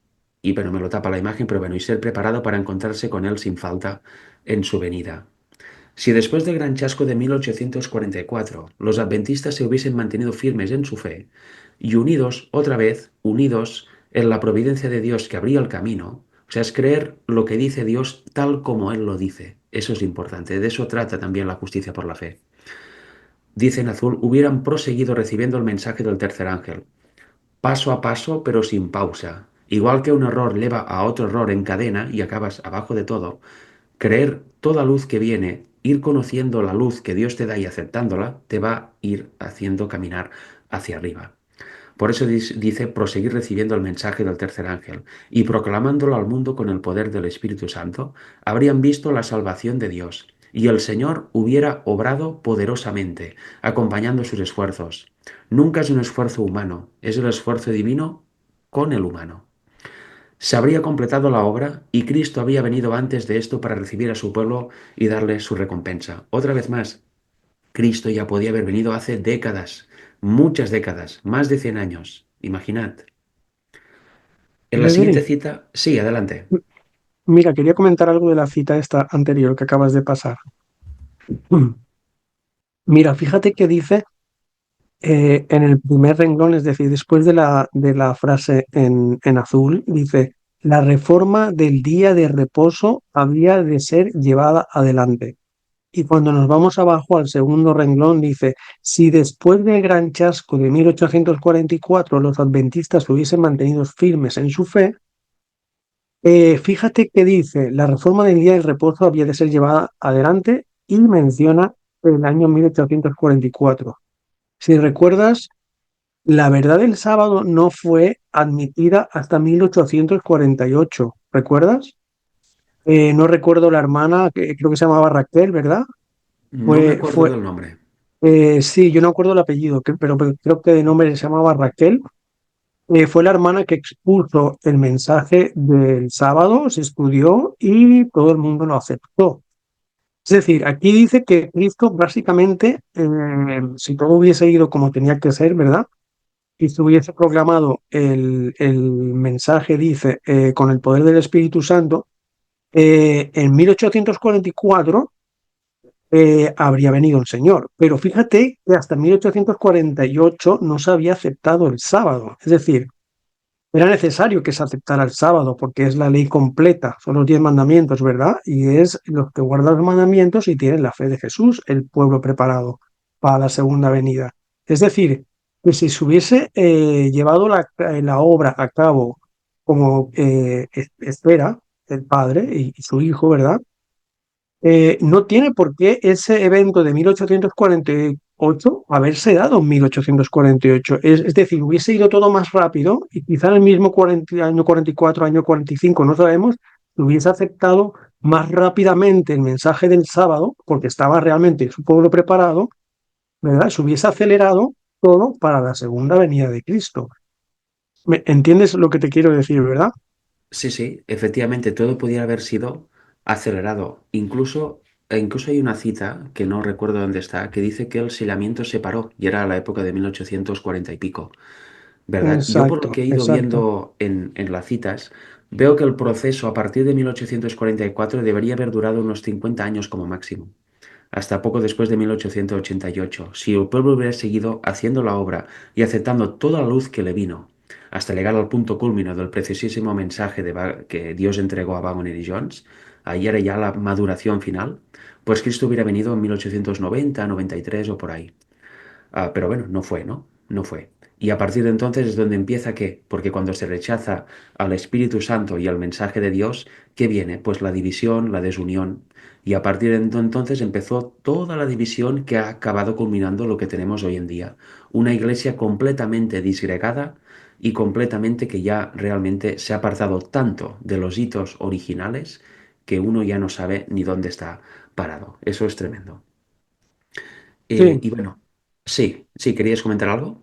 pero me lo tapa la imagen, pero bueno, y ser preparado para encontrarse con Él sin falta en su venida. Si después del gran chasco de 1844 los adventistas se hubiesen mantenido firmes en su fe y unidos, otra vez, unidos en la providencia de Dios que abría el camino, o sea, es creer lo que dice Dios tal como Él lo dice. Eso es importante, de eso trata también la justicia por la fe. Dice en azul, hubieran proseguido recibiendo el mensaje del tercer ángel, paso a paso pero sin pausa. Igual que un error lleva a otro error en cadena y acabas abajo de todo, creer toda luz que viene, ir conociendo la luz que Dios te da y aceptándola, te va a ir haciendo caminar hacia arriba. Por eso dice proseguir recibiendo el mensaje del tercer ángel y proclamándolo al mundo con el poder del Espíritu Santo, habrían visto la salvación de Dios y el Señor hubiera obrado poderosamente, acompañando sus esfuerzos. Nunca es un esfuerzo humano, es el esfuerzo divino con el humano. Se habría completado la obra y Cristo había venido antes de esto para recibir a su pueblo y darle su recompensa. Otra vez más, Cristo ya podía haber venido hace décadas, muchas décadas, más de 100 años. Imaginad. En la siguiente Gregory, cita, sí, adelante. mira, quería comentar algo de la cita esta anterior que acabas de pasar. Mira, fíjate que dice en el primer renglón, es decir, después de la frase en azul, dice, la reforma del día de reposo había de ser llevada adelante. Y cuando nos vamos abajo al segundo renglón, dice, si después del gran chasco de 1844 los adventistas hubiesen mantenido firmes en su fe, fíjate que dice, la reforma del día del reposo había de ser llevada adelante y menciona el año 1844. Si recuerdas, la verdad del sábado no fue admitida hasta 1848. ¿Recuerdas? No recuerdo la hermana, que creo que se llamaba Raquel, ¿verdad? No me acuerdo Fue, del nombre. sí, yo no acuerdo el apellido, pero creo que de nombre se llamaba Raquel. Fue la hermana que expuso el mensaje del sábado, se estudió y todo el mundo lo aceptó. Es decir, aquí dice que Cristo básicamente, si todo hubiese ido como tenía que ser, ¿verdad? Y se hubiese proclamado el mensaje, dice, con el poder del Espíritu Santo, en 1844 habría venido el Señor. Pero fíjate que hasta 1848 no se había aceptado el sábado. Es decir, era necesario que se aceptara el sábado porque es la ley completa, son los 10 mandamientos, ¿verdad? Y es los que guardan los mandamientos y tienen la fe de Jesús, el pueblo preparado para la segunda venida. Es decir, que si se hubiese llevado la obra a cabo como espera el Padre y su Hijo, ¿verdad? No tiene por qué ese evento de 1848 haberse dado en 1848. Es decir, hubiese ido todo más rápido y quizá en el mismo año 44, año 45, no sabemos, se hubiese aceptado más rápidamente el mensaje del sábado, porque estaba realmente su pueblo preparado, ¿verdad? Se hubiese acelerado todo para la segunda venida de Cristo. ¿Entiendes lo que te quiero decir, verdad? Sí, sí, efectivamente, todo pudiera haber sido acelerado. Incluso hay una cita, que no recuerdo dónde está, que dice que el sellamiento se paró y era la época de 1840 y pico. ¿Verdad? Yo por lo Exacto, que he ido exacto. viendo en las citas, veo que el proceso a partir de 1844 debería haber durado unos 50 años como máximo, hasta poco después de 1888. Si el pueblo hubiera seguido haciendo la obra y aceptando toda la luz que le vino, hasta llegar al punto culmino del preciosísimo mensaje que Dios entregó a Wagner y Jones, ahí era ya la maduración final, pues Cristo hubiera venido en 1890, 93 o por ahí. Pero bueno, no fue, ¿no? No fue. Y a partir de entonces es donde empieza ¿qué? Porque cuando se rechaza al Espíritu Santo y al mensaje de Dios, ¿qué viene? Pues la división, la desunión. Y a partir de entonces empezó toda la división que ha acabado culminando lo que tenemos hoy en día. Una iglesia completamente disgregada y completamente que ya realmente se ha apartado tanto de los hitos originales que uno ya no sabe ni dónde está parado. Eso es tremendo. Sí, Y bueno, sí, sí, ¿querías comentar algo?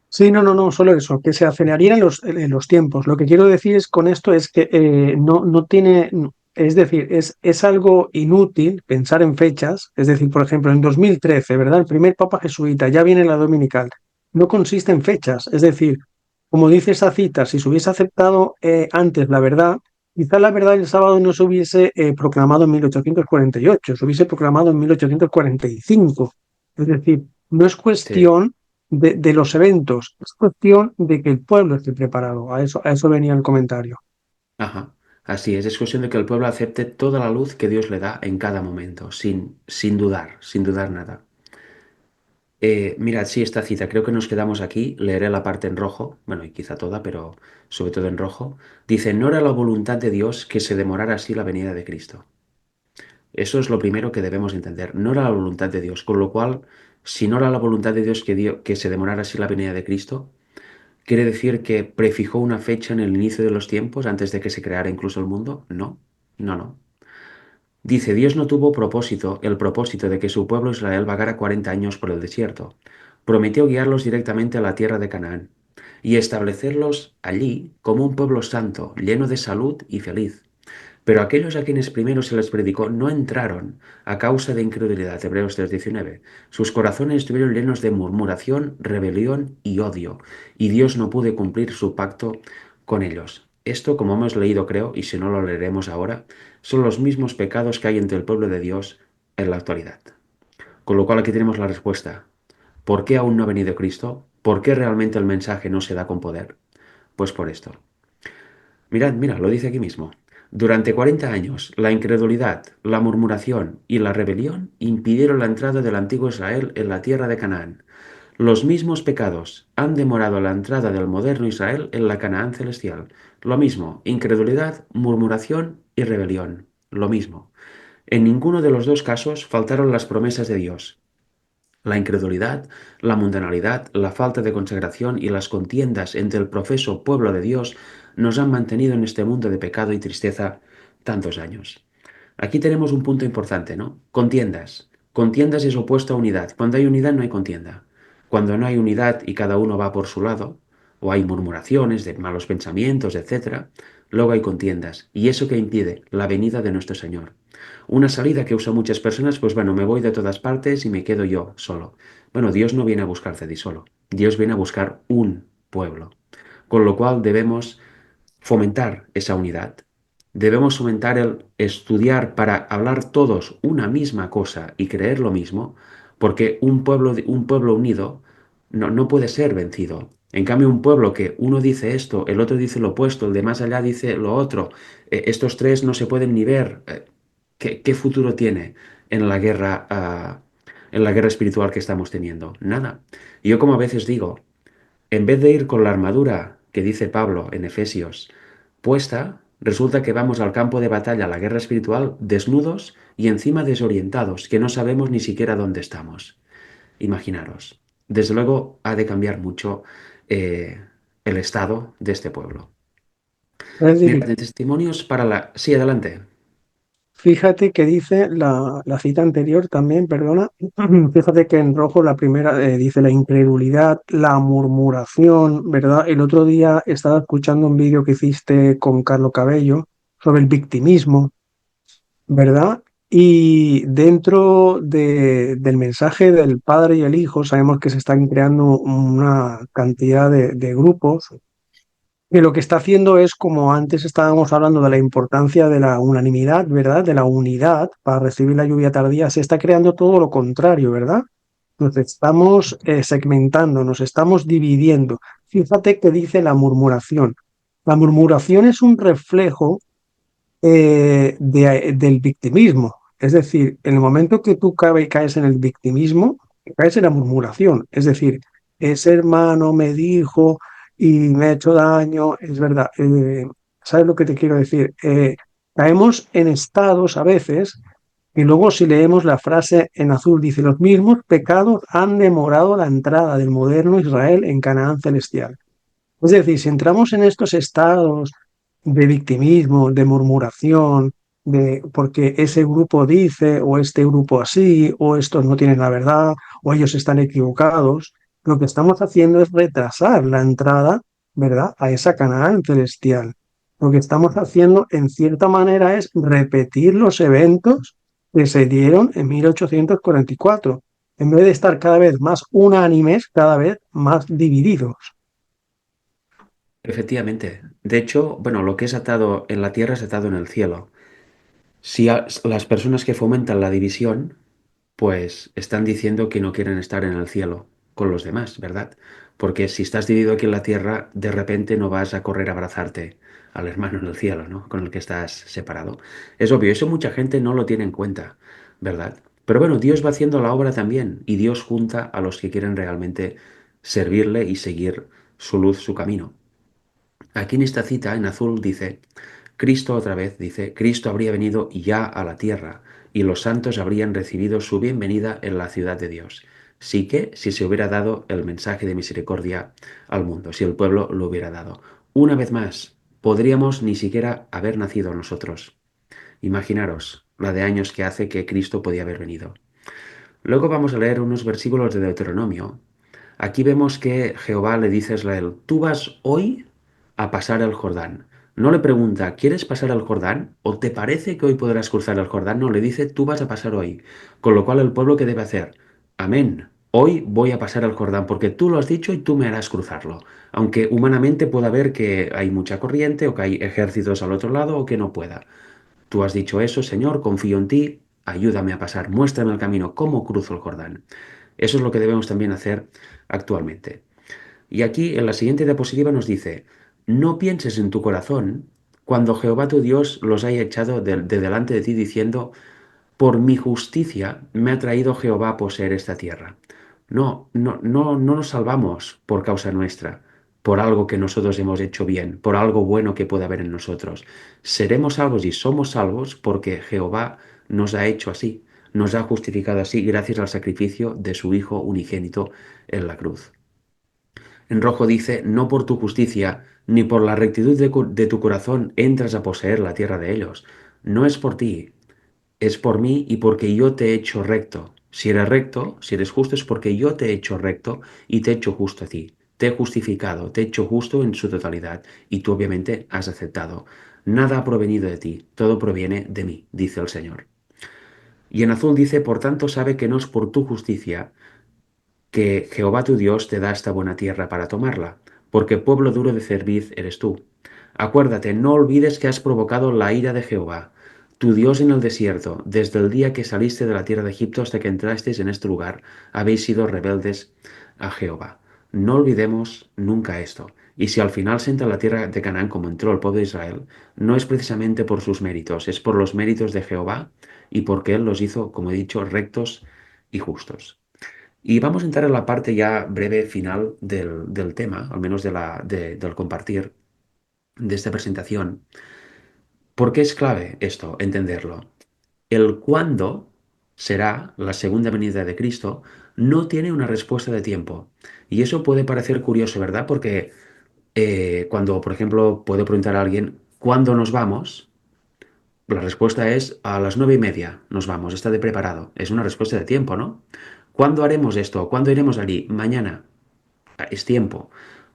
sí, no, no, no, solo eso, que se acelerarían los tiempos. Lo que quiero decir es con esto es que no tiene, es decir, es algo inútil pensar en fechas. Es decir, por ejemplo, en 2013, ¿verdad? El primer papa jesuita, ya viene la dominical. No consiste en fechas. Es decir, como dice esa cita, si se hubiese aceptado antes la verdad, quizá la verdad el sábado no se hubiese proclamado en 1848, se hubiese proclamado en 1845. Es decir, no es Sí. cuestión de los eventos. Es cuestión de que el pueblo esté preparado. A eso venía el comentario. Ajá. Así es cuestión de que el pueblo acepte toda la luz que Dios le da en cada momento, sin dudar nada. Mirad, sí, esta cita, creo que nos quedamos aquí, leeré la parte en rojo, bueno, y quizá toda, pero sobre todo en rojo. Dice, no era la voluntad de Dios que se demorara así la venida de Cristo. Eso es lo primero que debemos entender, no era la voluntad de Dios, con lo cual, si no era la voluntad de Dios que se demorara así la venida de Cristo, ¿quiere decir que prefijó una fecha en el inicio de los tiempos antes de que se creara incluso el mundo? No, no, no. Dice, Dios no tuvo el propósito de que su pueblo Israel vagara 40 años por el desierto. Prometió guiarlos directamente a la tierra de Canaán y establecerlos allí como un pueblo santo, lleno de salud y feliz. Pero aquellos a quienes primero se les predicó no entraron a causa de incredulidad. Hebreos 3:19. Sus corazones estuvieron llenos de murmuración, rebelión y odio, y Dios no pudo cumplir su pacto con ellos. Esto, como hemos leído, creo, y si no lo leeremos ahora, son los mismos pecados que hay entre el pueblo de Dios en la actualidad. Con lo cual aquí tenemos la respuesta. ¿Por qué aún no ha venido Cristo? ¿Por qué realmente el mensaje no se da con poder? Pues por esto. Mirad, mira, lo dice aquí mismo. Durante 40 años, la incredulidad, la murmuración y la rebelión impidieron la entrada del antiguo Israel en la tierra de Canaán. Los mismos pecados han demorado la entrada del moderno Israel en la Canaán celestial. Lo mismo, incredulidad, murmuración y rebelión. Lo mismo. En ninguno de los dos casos faltaron las promesas de Dios. La incredulidad, la mundanalidad, la falta de consagración y las contiendas entre el profeso pueblo de Dios nos han mantenido en este mundo de pecado y tristeza tantos años. Aquí tenemos un punto importante, ¿no? Contiendas. Contiendas es opuesto a unidad. Cuando hay unidad no hay contienda. Cuando no hay unidad y cada uno va por su lado, o hay murmuraciones de malos pensamientos, etcétera, luego hay contiendas. ¿Y eso qué impide? La venida de nuestro Señor. Una salida que usan muchas personas, pues bueno, me voy de todas partes y me quedo yo solo. Bueno, Dios no viene a buscarte de ti solo. Dios viene a buscar un pueblo. Con lo cual debemos fomentar esa unidad. Debemos fomentar el estudiar para hablar todos una misma cosa y creer lo mismo, porque un pueblo unido no puede ser vencido. En cambio, un pueblo que uno dice esto, el otro dice lo opuesto, el de más allá dice lo otro, estos tres no se pueden ni ver. ¿Qué futuro tiene en la guerra, en la guerra espiritual que estamos teniendo? Nada. Y yo como a veces digo, en vez de ir con la armadura que dice Pablo en Efesios puesta, resulta que vamos al campo de batalla, a la guerra espiritual, desnudos y encima desorientados, que no sabemos ni siquiera dónde estamos. Imaginaros. Desde luego ha de cambiar mucho eh, el estado de este pueblo. Es Mira, decir, de testimonios para la... Sí, adelante. fíjate que dice la cita anterior también, perdona, fíjate que en rojo la primera dice la incredulidad, la murmuración, ¿verdad? El otro día estaba escuchando un vídeo que hiciste con Carlo Cabello sobre el victimismo, ¿verdad? Y dentro del mensaje del padre y el hijo, sabemos que se están creando una cantidad de grupos que lo que está haciendo es, como antes estábamos hablando de la importancia de la unanimidad, ¿verdad? De la unidad para recibir la lluvia tardía, se está creando todo lo contrario, ¿verdad? Nos estamos segmentando, nos estamos dividiendo. Fíjate que dice la murmuración. La murmuración es un reflejo del victimismo. Es decir, en el momento que tú caes en el victimismo, caes en la murmuración. Es decir, ese hermano me dijo y me ha hecho daño, es verdad. ¿Sabes lo que te quiero decir? Caemos en estados a veces y luego si leemos la frase en azul, dice, los mismos pecados han demorado la entrada del moderno Israel en Canaán celestial. Es decir, si entramos en estos estados de victimismo, de murmuración, de porque ese grupo dice, o este grupo así, o estos no tienen la verdad, o ellos están equivocados, lo que estamos haciendo es retrasar la entrada, ¿verdad?, a esa Canaán celestial. Lo que estamos haciendo, en cierta manera, es repetir los eventos que se dieron en 1844, en vez de estar cada vez más unánimes, cada vez más divididos. Efectivamente. De hecho, bueno, lo que es atado en la tierra es atado en el cielo. Si las personas que fomentan la división, pues están diciendo que no quieren estar en el cielo con los demás, ¿verdad? Porque si estás dividido aquí en la tierra, de repente no vas a correr a abrazarte al hermano en el cielo, ¿no? Con el que estás separado. Es obvio, eso mucha gente no lo tiene en cuenta, ¿verdad? Pero bueno, Dios va haciendo la obra también y Dios junta a los que quieren realmente servirle y seguir su luz, su camino. Aquí en esta cita, en azul, dice, Cristo otra vez, dice, Cristo habría venido ya a la tierra y los santos habrían recibido su bienvenida en la ciudad de Dios. Sí que si se hubiera dado el mensaje de misericordia al mundo, si el pueblo lo hubiera dado. Una vez más, podríamos ni siquiera haber nacido nosotros. Imaginaros la de años que hace que Cristo podía haber venido. Luego vamos a leer unos versículos de Deuteronomio. Aquí vemos que Jehová le dice a Israel, tú vas hoy a pasar el Jordán. No le pregunta, ¿quieres pasar el Jordán? ¿O te parece que hoy podrás cruzar el Jordán? No, le dice, tú vas a pasar hoy. Con lo cual el pueblo, ¿qué debe hacer? Amén. Hoy voy a pasar el Jordán porque tú lo has dicho y tú me harás cruzarlo. Aunque humanamente pueda ver que hay mucha corriente o que hay ejércitos al otro lado o que no pueda. Tú has dicho eso, Señor, confío en ti, ayúdame a pasar, muéstrame el camino, cómo cruzo el Jordán. Eso es lo que debemos también hacer actualmente. Y aquí en la siguiente diapositiva nos dice, no pienses en tu corazón cuando Jehová tu Dios los haya echado de delante de ti diciendo, por mi justicia me ha traído Jehová a poseer esta tierra. No, no, no, no nos salvamos por causa nuestra, por algo que nosotros hemos hecho bien, por algo bueno que pueda haber en nosotros. Seremos salvos y somos salvos porque Jehová nos ha hecho así, nos ha justificado así gracias al sacrificio de su Hijo unigénito en la cruz. En rojo dice, no por tu justicia ni por la rectitud de tu corazón entras a poseer la tierra de ellos. No es por ti, es por mí y porque yo te he hecho recto. Si eres recto, si eres justo, es porque yo te he hecho recto y te he hecho justo a ti. Te he justificado, te he hecho justo en su totalidad y tú obviamente has aceptado. Nada ha provenido de ti, todo proviene de mí, dice el Señor. Y en azul dice, por tanto sabe que no es por tu justicia que Jehová tu Dios te da esta buena tierra para tomarla, porque pueblo duro de cerviz eres tú. Acuérdate, no olvides que has provocado la ira de Jehová, tu Dios en el desierto, desde el día que saliste de la tierra de Egipto hasta que entrasteis en este lugar, habéis sido rebeldes a Jehová. No olvidemos nunca esto. Y si al final se entra en la tierra de Canaán como entró el pueblo de Israel, no es precisamente por sus méritos, es por los méritos de Jehová y porque Él los hizo, como he dicho, rectos y justos. Y vamos a entrar en la parte ya breve final del tema, al menos del compartir de esta presentación. ¿Por qué es clave esto, entenderlo? El cuándo será la segunda venida de Cristo no tiene una respuesta de tiempo. Y eso puede parecer curioso, ¿verdad? Porque cuando, por ejemplo, puedo preguntar a alguien, ¿cuándo nos vamos? La respuesta es a las 9:30 nos vamos, está de preparado. Es una respuesta de tiempo, ¿no? ¿Cuándo haremos esto? ¿Cuándo iremos allí? Mañana. Es tiempo.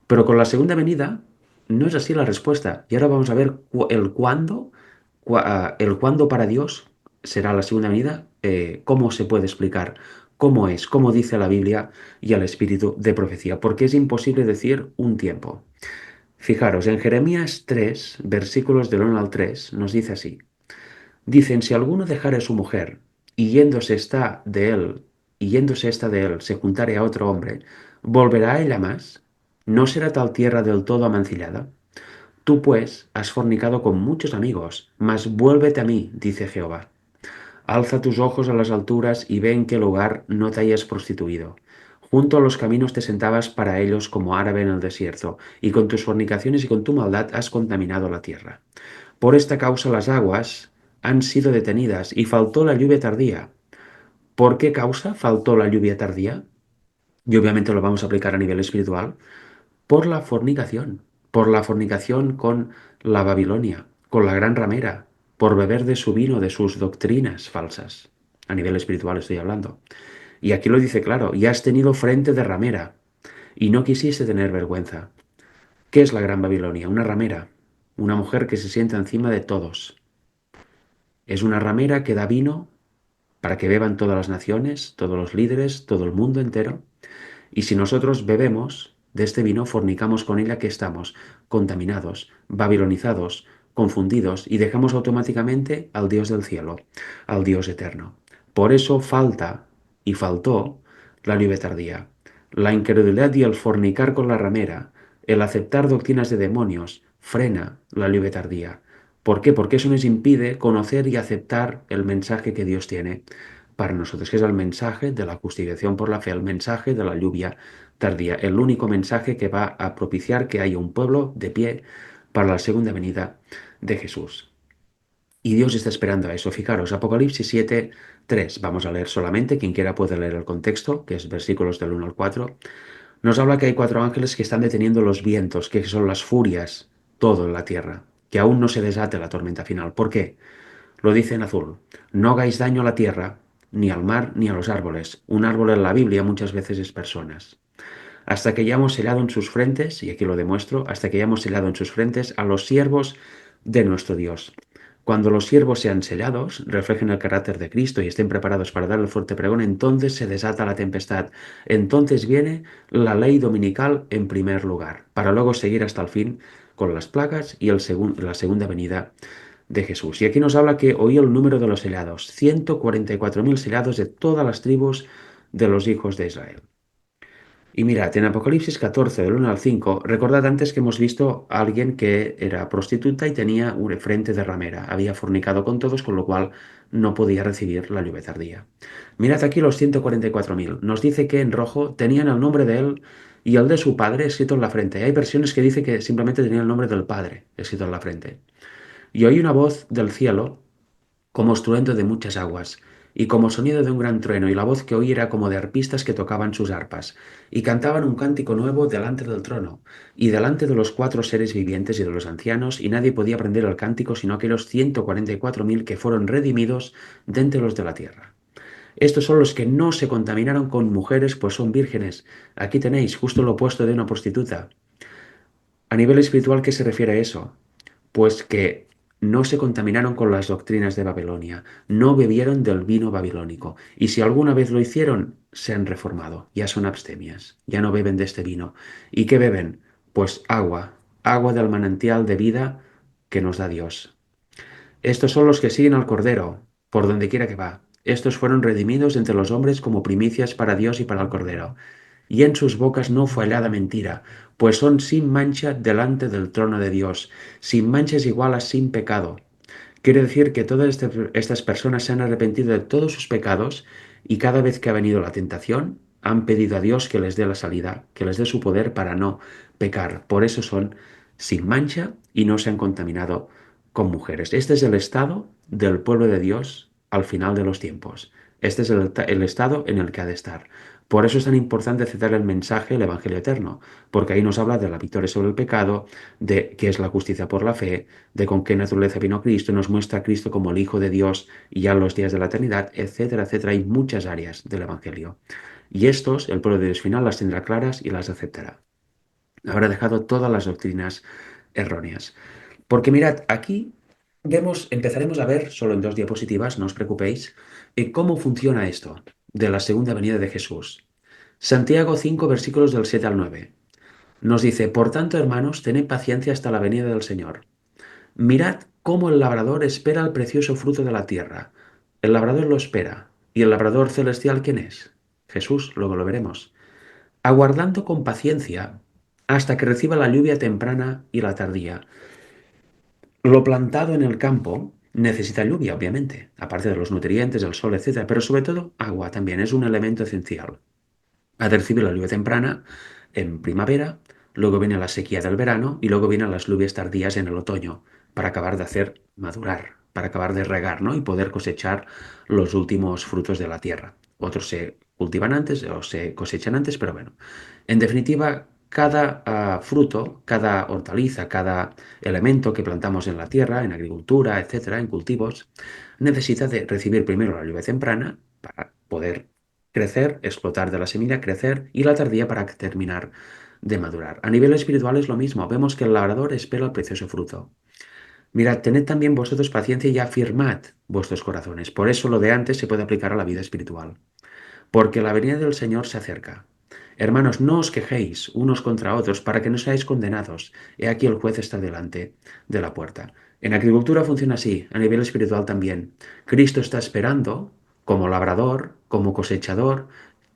Pero con la segunda venida no es así la respuesta. Y ahora vamos a ver el cuándo, el cuándo para Dios será la segunda venida, cómo se puede explicar, cómo es, cómo dice la Biblia y el espíritu de profecía, porque es imposible decir un tiempo. Fijaros, en Jeremías 3, versículos del 1 al 3, nos dice así. Dicen, si alguno dejare a su mujer y yéndose está de él, y yéndose esta de él, se juntare a otro hombre, ¿volverá a ella más? ¿No será tal tierra del todo amancillada? Tú pues has fornicado con muchos amigos, mas vuélvete a mí, dice Jehová. Alza tus ojos a las alturas y ve en qué lugar no te hayas prostituido. Junto a los caminos te sentabas para ellos como árabe en el desierto, y con tus fornicaciones y con tu maldad has contaminado la tierra. Por esta causa las aguas han sido detenidas y faltó la lluvia tardía. ¿Por qué causa faltó la lluvia tardía? Y obviamente lo vamos a aplicar a nivel espiritual. Por la fornicación con la Babilonia, con la gran ramera, por beber de su vino, de sus doctrinas falsas. A nivel espiritual estoy hablando. Y aquí lo dice claro, y has tenido frente de ramera, y no quisiste tener vergüenza. ¿Qué es la gran Babilonia? Una ramera, una mujer que se sienta encima de todos. Es una ramera que da vino para que beban todas las naciones, todos los líderes, todo el mundo entero. Y si nosotros bebemos de este vino, fornicamos con ella, que estamos contaminados, babilonizados, confundidos y dejamos automáticamente al Dios del cielo, al Dios eterno. Por eso falta y faltó la lluvia tardía. La incredulidad y el fornicar con la ramera, el aceptar doctrinas de demonios, frena la lluvia tardía. ¿Por qué? Porque eso nos impide conocer y aceptar el mensaje que Dios tiene para nosotros, que es el mensaje de la justificación por la fe, el mensaje de la lluvia tardía, el único mensaje que va a propiciar que haya un pueblo de pie para la segunda venida de Jesús. Y Dios está esperando a eso. Fijaros, Apocalipsis 7, 3. Vamos a leer solamente, quien quiera puede leer el contexto, que es versículos del 1 al 4. Nos habla que hay cuatro ángeles que están deteniendo los vientos, que son las furias, todo en la tierra, que aún no se desate la tormenta final. ¿Por qué? Lo dice en azul. No hagáis daño a la tierra, ni al mar, ni a los árboles. Un árbol en la Biblia muchas veces es personas. Hasta que hayamos sellado en sus frentes, y aquí lo demuestro, hasta que hayamos sellado en sus frentes a los siervos de nuestro Dios. Cuando los siervos sean sellados, reflejen el carácter de Cristo y estén preparados para dar el fuerte pregón, entonces se desata la tempestad. Entonces viene la ley dominical en primer lugar, para luego seguir hasta el fin con las plagas y la segunda venida de Jesús. Y aquí nos habla que oí el número de los sellados, 144.000 sellados de todas las tribus de los hijos de Israel. Y mirad, en Apocalipsis 14, del 1 al 5, recordad antes que hemos visto a alguien que era prostituta y tenía una frente de ramera. Había fornicado con todos, con lo cual no podía recibir la lluvia tardía. Mirad aquí los 144.000. Nos dice que en rojo tenían el nombre de él y el de su padre escrito en la frente. Hay versiones que dicen que simplemente tenían el nombre del padre escrito en la frente. Y oí una voz del cielo como estruendo de muchas aguas, y como sonido de un gran trueno, y la voz que oí era como de arpistas que tocaban sus arpas, y cantaban un cántico nuevo delante del trono, y delante de los cuatro seres vivientes y de los ancianos, y nadie podía aprender el cántico sino aquellos 144.000 que fueron redimidos de entre los de la tierra. Estos son los que no se contaminaron con mujeres, pues son vírgenes. Aquí tenéis justo lo opuesto de una prostituta. A nivel espiritual, ¿qué se refiere a eso? Pues que no se contaminaron con las doctrinas de Babilonia, no bebieron del vino babilónico, y si alguna vez lo hicieron, se han reformado, ya son abstemias, ya no beben de este vino. ¿Y qué beben? Pues agua, agua del manantial de vida que nos da Dios. Estos son los que siguen al Cordero, por donde quiera que va. Estos fueron redimidos entre los hombres como primicias para Dios y para el Cordero. Y en sus bocas no fue hallada mentira, pues son sin mancha delante del trono de Dios. Sin mancha es igual a sin pecado. Quiere decir que todas estas personas se han arrepentido de todos sus pecados y cada vez que ha venido la tentación, han pedido a Dios que les dé la salida, que les dé su poder para no pecar. Por eso son sin mancha y no se han contaminado con mujeres. Este es el estado del pueblo de Dios al final de los tiempos. Este es el estado en el que ha de estar. Por eso es tan importante aceptar el mensaje, el Evangelio eterno, porque ahí nos habla de la victoria sobre el pecado, de qué es la justicia por la fe, de con qué naturaleza vino Cristo, nos muestra a Cristo como el Hijo de Dios y ya en los días de la eternidad, etcétera, etcétera. Hay muchas áreas del Evangelio. Y estos, el pueblo de Dios final, las tendrá claras y las aceptará. Habrá dejado todas las doctrinas erróneas. Porque mirad, aquí empezaremos a ver, solo en dos diapositivas, no os preocupéis, cómo funciona esto de la segunda venida de Jesús. Santiago 5, versículos del 7 al 9. Nos dice, por tanto, hermanos, tened paciencia hasta la venida del Señor. Mirad cómo el labrador espera el precioso fruto de la tierra. El labrador lo espera. ¿Y el labrador celestial quién es? Jesús, luego lo veremos. Aguardando con paciencia hasta que reciba la lluvia temprana y la tardía. Lo plantado en el campo necesita lluvia, obviamente, aparte de los nutrientes, el sol, etcétera, pero sobre todo agua también es un elemento esencial. ha de recibir la lluvia temprana en primavera, luego viene la sequía del verano y luego vienen las lluvias tardías en el otoño para acabar de hacer madurar, para acabar de regar, ¿no? Y poder cosechar los últimos frutos de la tierra. Otros se cultivan antes o se cosechan antes, pero bueno. En definitiva, cada fruto, cada hortaliza, cada elemento que plantamos en la tierra, en agricultura, etcétera, en cultivos, necesita de recibir primero la lluvia temprana para poder crecer, explotar de la semilla, crecer y la tardía para terminar de madurar. A nivel espiritual es lo mismo. Vemos que el labrador espera el precioso fruto. Mirad, tened también vosotros paciencia y afirmad vuestros corazones. Por eso lo de antes se puede aplicar a la vida espiritual. Porque la venida del Señor se acerca. Hermanos, no os quejéis unos contra otros para que no seáis condenados. He aquí el juez está delante de la puerta. En agricultura funciona así, a nivel espiritual también. Cristo está esperando, como labrador, como cosechador,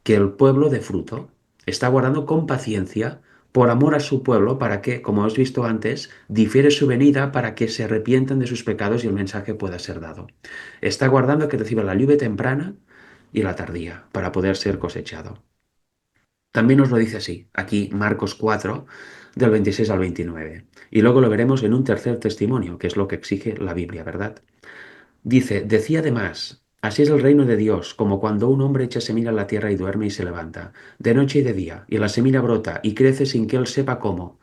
que el pueblo dé fruto. Está guardando con paciencia por amor a su pueblo para que, como hemos visto antes, difiere su venida para que se arrepientan de sus pecados y el mensaje pueda ser dado. Está guardando que reciba la lluvia temprana y la tardía para poder ser cosechado. También nos lo dice así, aquí Marcos 4, del 26 al 29. Y luego lo veremos en un tercer testimonio, que es lo que exige la Biblia, ¿verdad? Dice, decía además, así es el reino de Dios, como cuando un hombre echa semilla en la tierra y duerme y se levanta, de noche y de día, y la semilla brota y crece sin que él sepa cómo.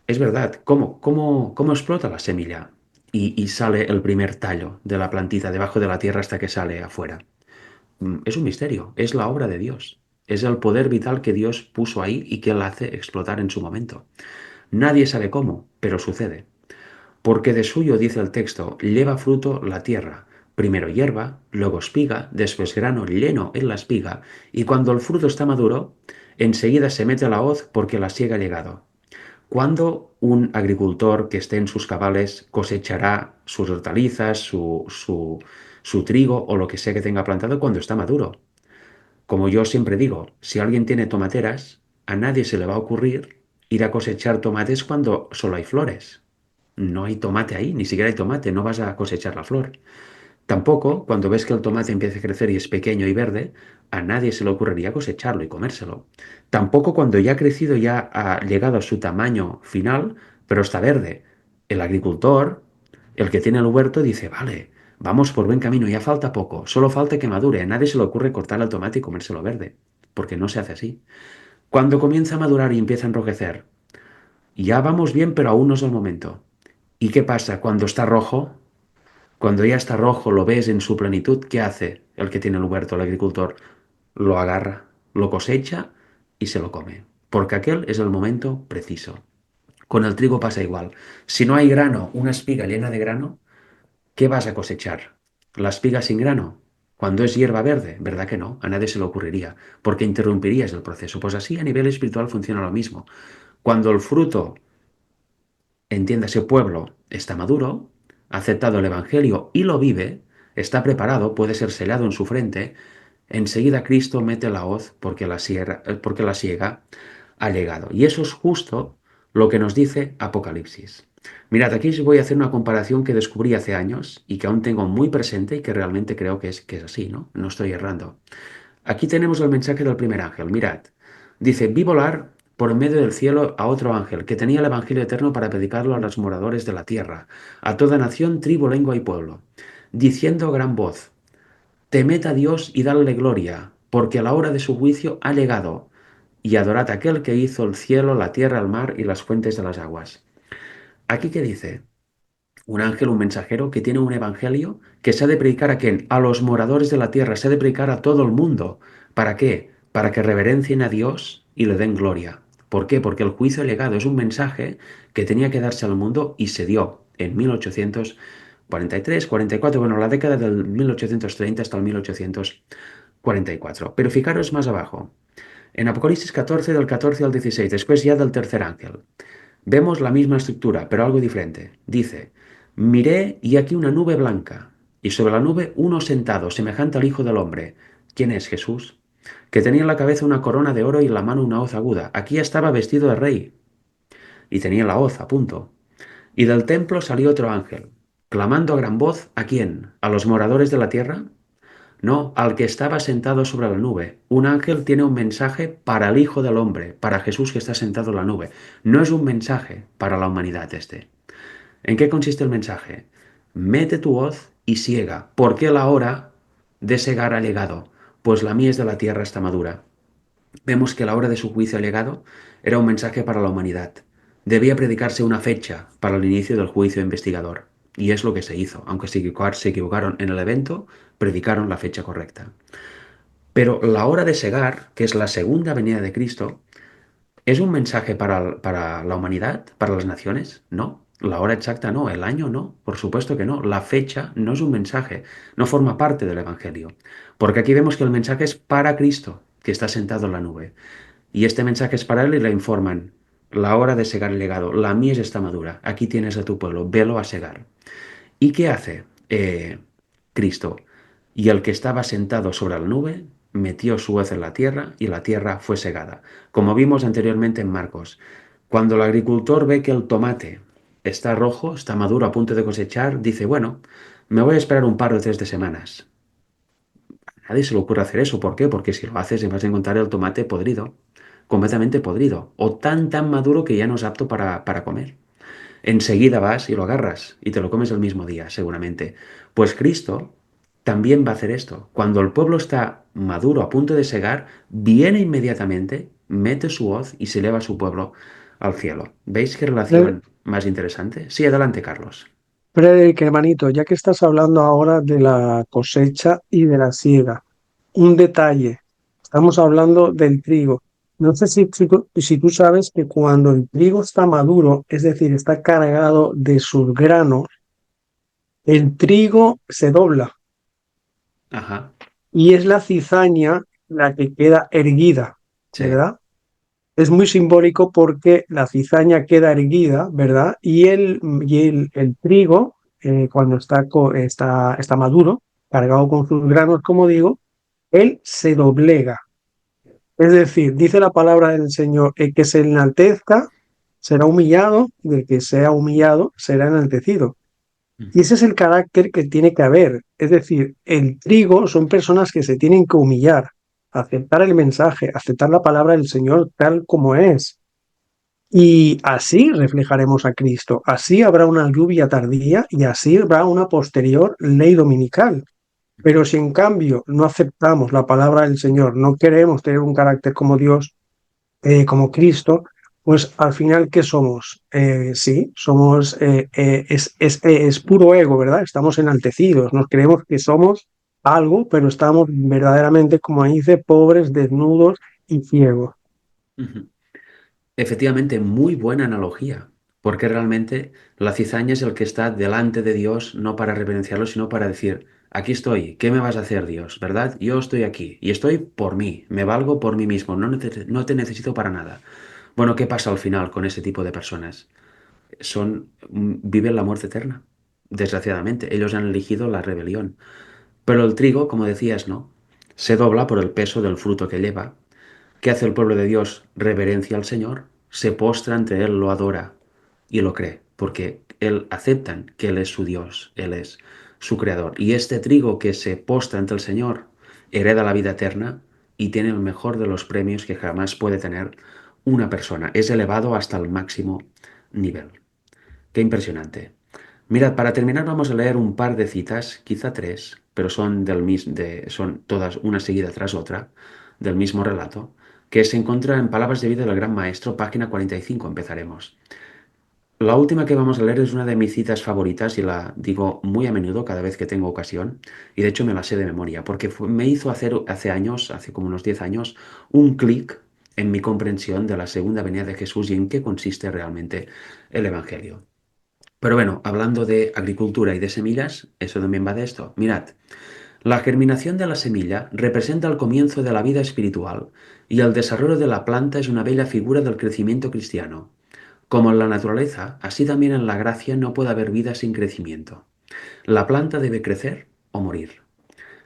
Es verdad, ¿cómo explota la semilla? Y sale el primer tallo de la plantita debajo de la tierra hasta que sale afuera. Es un misterio, es la obra de Dios. Es el poder vital que Dios puso ahí y que Él hace explotar en su momento. Nadie sabe cómo, pero sucede. Porque de suyo, dice el texto, lleva fruto la tierra. Primero hierba, luego espiga, después grano lleno en la espiga, y cuando el fruto está maduro, enseguida se mete la hoz porque la siega ha llegado. ¿Cuándo un agricultor que esté en sus cabales cosechará sus hortalizas, su trigo o lo que sea que tenga plantado cuando está maduro? Como yo siempre digo, si alguien tiene tomateras, a nadie se le va a ocurrir ir a cosechar tomates cuando solo hay flores. No hay tomate ahí, ni siquiera hay tomate, no vas a cosechar la flor. Tampoco, cuando ves que el tomate empieza a crecer y es pequeño y verde, a nadie se le ocurriría cosecharlo y comérselo. Tampoco cuando ya ha crecido, ya ha llegado a su tamaño final, pero está verde. El agricultor, el que tiene el huerto, dice, vale, vamos por buen camino, ya falta poco, solo falta que madure. A nadie se le ocurre cortar el tomate y comérselo verde, porque no se hace así. Cuando comienza a madurar y empieza a enrojecer, ya vamos bien, pero aún no es el momento. ¿Y qué pasa cuando está rojo? Cuando ya está rojo, lo ves en su plenitud, ¿qué hace el que tiene el huerto, el agricultor? Lo agarra, lo cosecha y se lo come, porque aquel es el momento preciso. Con el trigo pasa igual. Si no hay grano, una espiga llena de grano, ¿qué vas a cosechar? ¿La espiga sin grano? Cuando es hierba verde, ¿verdad que no? A nadie se le ocurriría, porque interrumpirías el proceso. Pues así a nivel espiritual funciona lo mismo. Cuando el fruto, entiéndase pueblo, está maduro, ha aceptado el Evangelio y lo vive, está preparado, puede ser sellado en su frente, enseguida Cristo mete la hoz porque la siega ha llegado. Y eso es justo lo que nos dice Apocalipsis. Mirad, aquí os voy a hacer una comparación que descubrí hace años y que aún tengo muy presente y que realmente creo que es así, ¿no? No estoy errando. Aquí tenemos el mensaje del primer ángel. Mirad, dice, vi volar por en medio del cielo a otro ángel que tenía el Evangelio eterno para predicarlo a los moradores de la tierra, a toda nación, tribu, lengua y pueblo, diciendo a gran voz, temed a Dios y dadle gloria, porque la hora de su juicio ha llegado, y adorad a aquel que hizo el cielo, la tierra, el mar y las fuentes de las aguas. Aquí qué dice, un ángel, un mensajero que tiene un evangelio que se ha de predicar a quién? A los moradores de la tierra, se ha de predicar a todo el mundo. ¿Para qué? Para que reverencien a Dios y le den gloria. ¿Por qué? Porque el juicio ha llegado. Es un mensaje que tenía que darse al mundo y se dio en 1843, 44, bueno, la década del 1830 hasta el 1844. Pero fijaros más abajo, en Apocalipsis 14, del 14 al 16, después ya del tercer ángel. Vemos la misma estructura, pero algo diferente. Dice, miré y aquí una nube blanca, y sobre la nube uno sentado, semejante al Hijo del Hombre. ¿Quién es Jesús? Que tenía en la cabeza una corona de oro y en la mano una hoz aguda. Aquí estaba vestido de rey, y tenía la hoz a punto. Y del templo salió otro ángel, clamando a gran voz, ¿a quién? ¿A los moradores de la tierra? No, al que estaba sentado sobre la nube. Un ángel tiene un mensaje para el Hijo del Hombre, para Jesús que está sentado en la nube. No es un mensaje para la humanidad este. ¿En qué consiste el mensaje? Mete tu hoz y siega, porque la hora de segar ha llegado, pues la mies de la tierra está madura. Vemos que la hora de su juicio ha llegado era un mensaje para la humanidad. Debía predicarse una fecha para el inicio del juicio investigador. Y es lo que se hizo. Aunque se equivocaron en el evento, predicaron la fecha correcta. Pero la hora de segar, que es la segunda venida de Cristo, ¿es un mensaje para la humanidad, para las naciones? No. La hora exacta no, el año no, por supuesto que no. La fecha no es un mensaje, no forma parte del Evangelio. Porque aquí vemos que el mensaje es para Cristo, que está sentado en la nube. Y este mensaje es para él y le informan. La hora de segar el legado, la mies está madura, aquí tienes a tu pueblo, velo a segar. ¿Y qué hace Cristo? Y el que estaba sentado sobre la nube metió su hoz en la tierra y la tierra fue segada. Como vimos anteriormente en Marcos, cuando el agricultor ve que el tomate está rojo, está maduro, a punto de cosechar, dice, bueno, me voy a esperar un par o tres de semanas. A nadie se le ocurre hacer eso. ¿Por qué? Porque si lo haces vas a encontrar el tomate podrido, completamente podrido, o tan maduro que ya no es apto para comer. Enseguida vas y lo agarras y te lo comes el mismo día, seguramente. Pues Cristo también va a hacer esto. Cuando el pueblo está maduro, a punto de segar, viene inmediatamente, mete su hoz y se eleva a su pueblo al cielo. ¿Veis qué Fre- relación más interesante? Sí, adelante, Carlos. Frederick, hermanito, ya que estás hablando ahora de la cosecha y de la siega, un detalle. Estamos hablando del trigo. No sé si tú sabes que cuando el trigo está maduro, es decir, está cargado de sus granos, el trigo se dobla Ajá, y es la cizaña la que queda erguida, sí. ¿verdad? Es muy simbólico porque la cizaña queda erguida, ¿verdad? Y el trigo, cuando está maduro, cargado con sus granos, como digo, él se doblega. Es decir, dice la palabra del Señor, el que se enaltezca será humillado, y el que sea humillado será enaltecido. Y Ujú, ese es el carácter que tiene que haber. Es decir, el trigo son personas que se tienen que humillar, aceptar el mensaje, aceptar la palabra del Señor tal como es. Y así reflejaremos a Cristo. Así habrá una lluvia tardía y así habrá una posterior ley dominical. Pero si en cambio no aceptamos la palabra del Señor, no queremos tener un carácter como Dios, como Cristo, pues al final, ¿qué somos? Sí, somos, es puro ego, ¿verdad? Estamos enaltecidos, nos creemos que somos algo, pero estamos verdaderamente, como dice, pobres, desnudos y ciegos. ujú. Efectivamente, muy buena analogía, porque realmente la cizaña es el que está delante de Dios, no para reverenciarlo, sino para decir, aquí estoy, ¿qué me vas a hacer, Dios? ¿Verdad? Yo estoy aquí y estoy por mí, me valgo por mí mismo, no te necesito para nada. Bueno, ¿qué pasa al final con ese tipo de personas? Viven la muerte eterna, desgraciadamente. Ellos han elegido la rebelión. Pero el trigo, como decías, ¿no? Se dobla por el peso del fruto que lleva. ¿Qué hace el pueblo de Dios? Reverencia al Señor, se postra ante Él, lo adora y lo cree, porque Él aceptan que Él es su Dios, Él es su creador. Y este trigo que se postra ante el Señor hereda la vida eterna y tiene el mejor de los premios que jamás puede tener una persona. Es elevado hasta el máximo nivel. Qué impresionante. Mirad, para terminar vamos a leer un par de citas, quizá tres, pero son todas una seguida tras otra, del mismo relato, que se encuentra en Palabras de Vida del Gran Maestro, página 45, empezaremos. La última que vamos a leer es una de mis citas favoritas y la digo muy a menudo cada vez que tengo ocasión, y de hecho me la sé de memoria, porque me hizo hacer hace años, hace como unos 10 años, un clic en mi comprensión de la segunda venida de Jesús y en qué consiste realmente el Evangelio. Pero bueno, hablando de agricultura y de semillas, eso también va de esto. Mirad, la germinación de la semilla representa el comienzo de la vida espiritual y el desarrollo de la planta es una bella figura del crecimiento cristiano. Como en la naturaleza, así también en la gracia no puede haber vida sin crecimiento. La planta debe crecer o morir.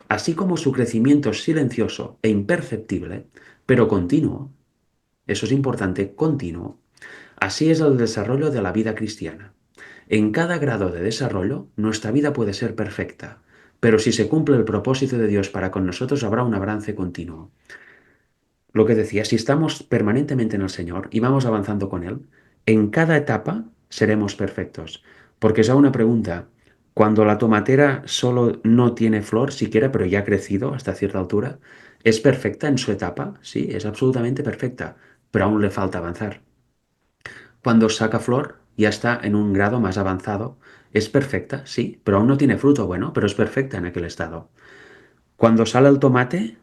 Así como su crecimiento es silencioso e imperceptible, pero continuo, eso es importante, continuo, así es el desarrollo de la vida cristiana. En cada grado de desarrollo, nuestra vida puede ser perfecta, Pero si se cumple el propósito de Dios para con nosotros, habrá un avance continuo. Lo que decía, si estamos permanentemente en el Señor y vamos avanzando con Él, en cada etapa seremos perfectos. Porque es una pregunta, cuando la tomatera solo no tiene flor siquiera, pero ya ha crecido hasta cierta altura, ¿es perfecta en su etapa? Sí, es absolutamente perfecta, pero aún le falta avanzar. Cuando saca flor, ya está en un grado más avanzado. ¿Es perfecta? Sí, pero aún no tiene fruto bueno, pero es perfecta en aquel estado. Cuando sale el tomate,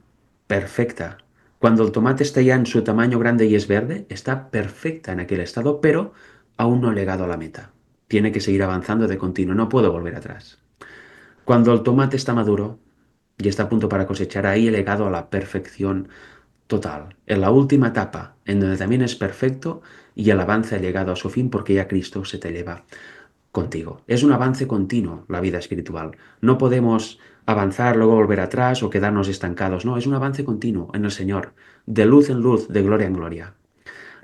perfecta. Cuando el tomate está ya en su tamaño grande y es verde, está perfecta en aquel estado, pero aún no ha llegado a la meta. Tiene que seguir avanzando de continuo, no puedo volver atrás. Cuando el tomate está maduro y está a punto para cosechar, ahí he llegado a la perfección total. En la última etapa, en donde también es perfecto y el avance ha llegado a su fin porque ya Cristo se te lleva contigo. Es un avance continuo la vida espiritual. No podemos avanzar, luego volver atrás o quedarnos estancados. No, es un avance continuo en el Señor, de luz en luz, de gloria en gloria.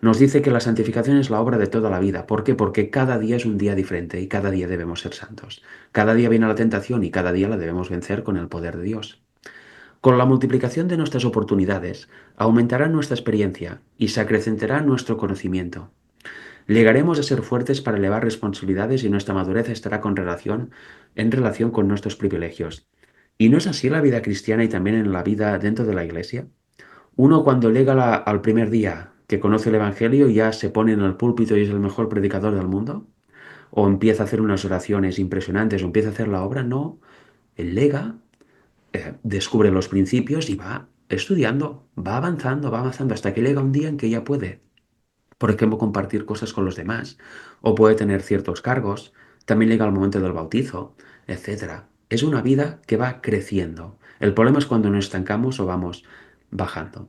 Nos dice que la santificación es la obra de toda la vida. ¿Por qué? Porque cada día es un día diferente y cada día debemos ser santos. Cada día viene la tentación y cada día la debemos vencer con el poder de Dios. Con la multiplicación de nuestras oportunidades, aumentará nuestra experiencia y se acrecentará nuestro conocimiento. Llegaremos a ser fuertes para elevar responsabilidades y nuestra madurez estará en relación con nuestros privilegios. ¿Y no es así la vida cristiana y también en la vida dentro de la iglesia? Uno cuando llega al primer día que conoce el Evangelio ya se pone en el púlpito y es el mejor predicador del mundo, o empieza a hacer unas oraciones impresionantes o empieza a hacer la obra, no, él lega, descubre los principios y va estudiando, va avanzando hasta que llega un día en que ya puede por ejemplo, compartir cosas con los demás, o puede tener ciertos cargos, también llega el momento del bautizo, etcétera. Es una vida que va creciendo. El problema es cuando nos estancamos o vamos bajando.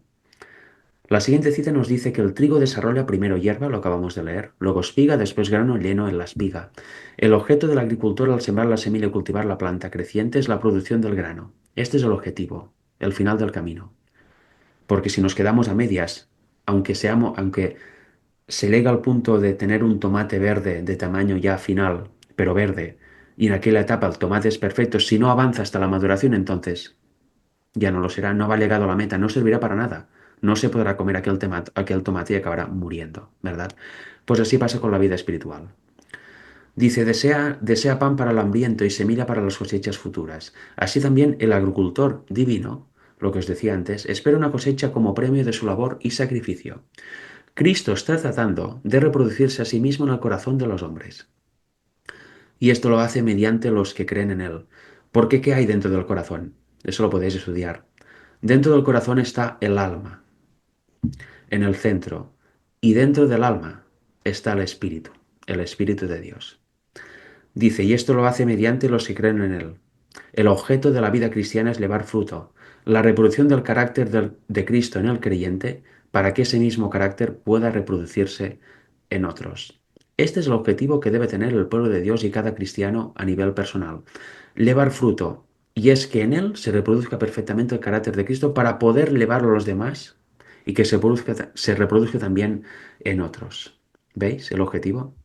La siguiente cita nos dice que el trigo desarrolla primero hierba, lo acabamos de leer, luego espiga, después grano lleno en la espiga. El objeto del agricultor al sembrar la semilla y cultivar la planta creciente es la producción del grano. Este es el objetivo, el final del camino. Porque si nos quedamos a medias, aunque se llega al punto de tener un tomate verde de tamaño ya final, pero verde, y en aquella etapa el tomate es perfecto, si no avanza hasta la maduración, entonces ya no lo será, no va llegado a la meta, no servirá para nada. No se podrá comer aquel tomate y acabará muriendo, ¿verdad? Pues así pasa con la vida espiritual. Dice, desea pan para el hambriento y semilla para las cosechas futuras. Así también el agricultor divino, lo que os decía antes, espera una cosecha como premio de su labor y sacrificio. Cristo está tratando de reproducirse a sí mismo en el corazón de los hombres. Y esto lo hace mediante los que creen en Él. Porque ¿qué hay dentro del corazón? Eso lo podéis estudiar. Dentro del corazón está el alma, en el centro. Y dentro del alma está el Espíritu de Dios. Dice, y esto lo hace mediante los que creen en Él. El objeto de la vida cristiana es llevar fruto, la reproducción del carácter de Cristo en el creyente, para que ese mismo carácter pueda reproducirse en otros. Este es el objetivo que debe tener el pueblo de Dios y cada cristiano a nivel personal. Llevar fruto, y es que en él se reproduzca perfectamente el carácter de Cristo para poder llevarlo a los demás y que se reproduzca también en otros. ¿Veis el objetivo?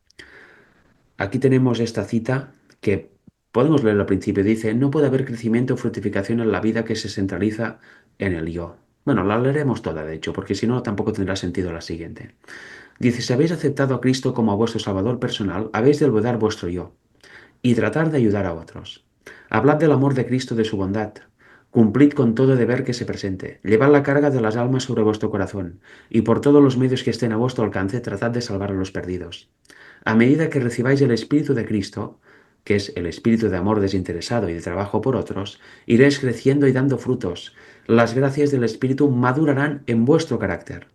Aquí tenemos esta cita que podemos leer al principio. Dice, no puede haber crecimiento o fructificación en la vida que se centraliza en el yo. Bueno, la leeremos toda, de hecho, porque si no, tampoco tendrá sentido la siguiente. Dice, si habéis aceptado a Cristo como a vuestro Salvador personal, habéis de olvidar vuestro yo y tratar de ayudar a otros. Hablad del amor de Cristo, de su bondad. Cumplid con todo deber que se presente. Llevad la carga de las almas sobre vuestro corazón, y por todos los medios que estén a vuestro alcance, tratad de salvar a los perdidos. A medida que recibáis el Espíritu de Cristo, que es el espíritu de amor desinteresado y de trabajo por otros, iréis creciendo y dando frutos. Las gracias del Espíritu madurarán en vuestro carácter.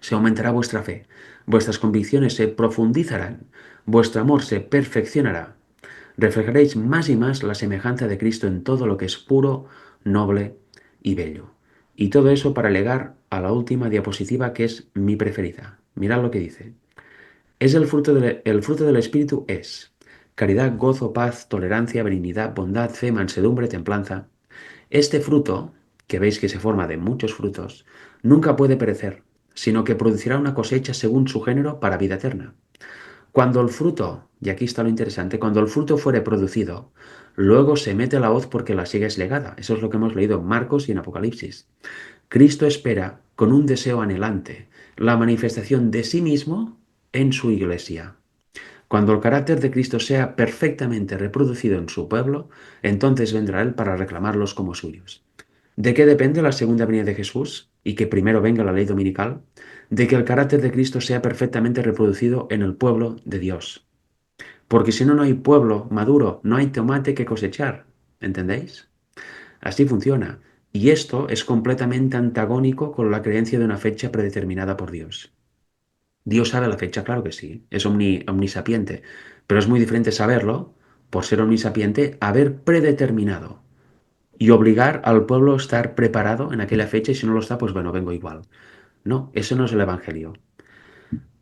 Se aumentará vuestra fe, vuestras convicciones se profundizarán, vuestro amor se perfeccionará. Reflejaréis más y más la semejanza de Cristo en todo lo que es puro, noble y bello. Y todo eso para llegar a la última diapositiva que es mi preferida. Mirad lo que dice. El fruto del Espíritu es caridad, gozo, paz, tolerancia, benignidad, bondad, fe, mansedumbre, templanza. Este fruto, que veis que se forma de muchos frutos, nunca puede perecer, sino que producirá una cosecha según su género para vida eterna. Cuando el fruto, y aquí está lo interesante, cuando el fruto fuere producido, luego se mete la hoz porque la siega es legada. Eso es lo que hemos leído en Marcos y en Apocalipsis. Cristo espera con un deseo anhelante la manifestación de sí mismo en su iglesia. Cuando el carácter de Cristo sea perfectamente reproducido en su pueblo, entonces vendrá Él para reclamarlos como suyos. ¿De qué depende la segunda venida de Jesús y que primero venga la ley dominical? De que el carácter de Cristo sea perfectamente reproducido en el pueblo de Dios. Porque si no, no hay pueblo maduro, no hay tomate que cosechar. ¿Entendéis? Así funciona. Y esto es completamente antagónico con la creencia de una fecha predeterminada por Dios. Dios sabe la fecha, claro que sí, es omnisapiente, pero es muy diferente saberlo, por ser omnisapiente, haber predeterminado y obligar al pueblo a estar preparado en aquella fecha y si no lo está, pues bueno, vengo igual. No, eso no es el Evangelio.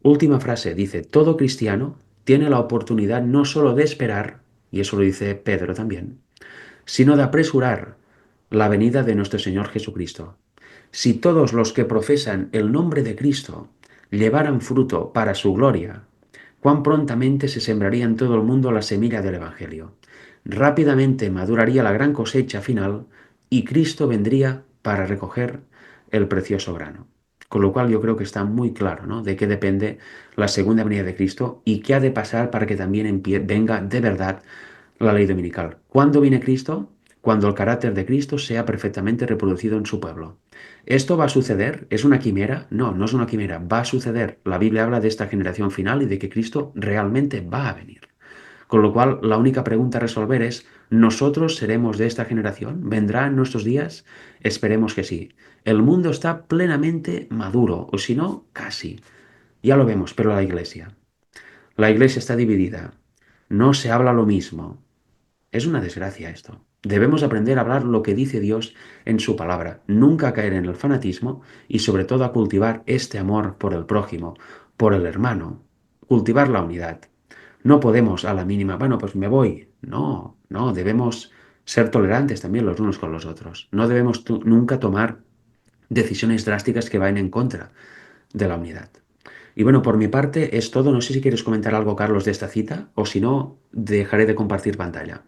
Última frase, dice, todo cristiano tiene la oportunidad no solo de esperar, y eso lo dice Pedro también, sino de apresurar la venida de nuestro Señor Jesucristo. Si todos los que profesan el nombre de Cristo llevaran fruto para su gloria, cuán prontamente se sembraría en todo el mundo la semilla del Evangelio. Rápidamente maduraría la gran cosecha final y Cristo vendría para recoger el precioso grano. Con lo cual yo creo que está muy claro, ¿no? De qué depende la segunda venida de Cristo y qué ha de pasar para que también venga de verdad la ley dominical. ¿Cuándo viene Cristo? Cuando el carácter de Cristo sea perfectamente reproducido en su pueblo. ¿Esto va a suceder? ¿Es una quimera? No, no es una quimera, va a suceder. La Biblia habla de esta generación final y de que Cristo realmente va a venir. Con lo cual, la única pregunta a resolver es, ¿nosotros seremos de esta generación? ¿Vendrá en nuestros días? Esperemos que sí. El mundo está plenamente maduro, o si no, casi. Ya lo vemos, pero la iglesia está dividida. No se habla lo mismo. Es una desgracia esto. Debemos aprender a hablar lo que dice Dios en su palabra, nunca caer en el fanatismo y sobre todo a cultivar este amor por el prójimo, por el hermano, cultivar la unidad. No podemos a la mínima, bueno, pues me voy. No, no, debemos ser tolerantes también los unos con los otros. No debemos nunca tomar decisiones drásticas que vayan en contra de la unidad. Y bueno, por mi parte es todo. No sé si quieres comentar algo, Carlos, de esta cita o si no, dejaré de compartir pantalla.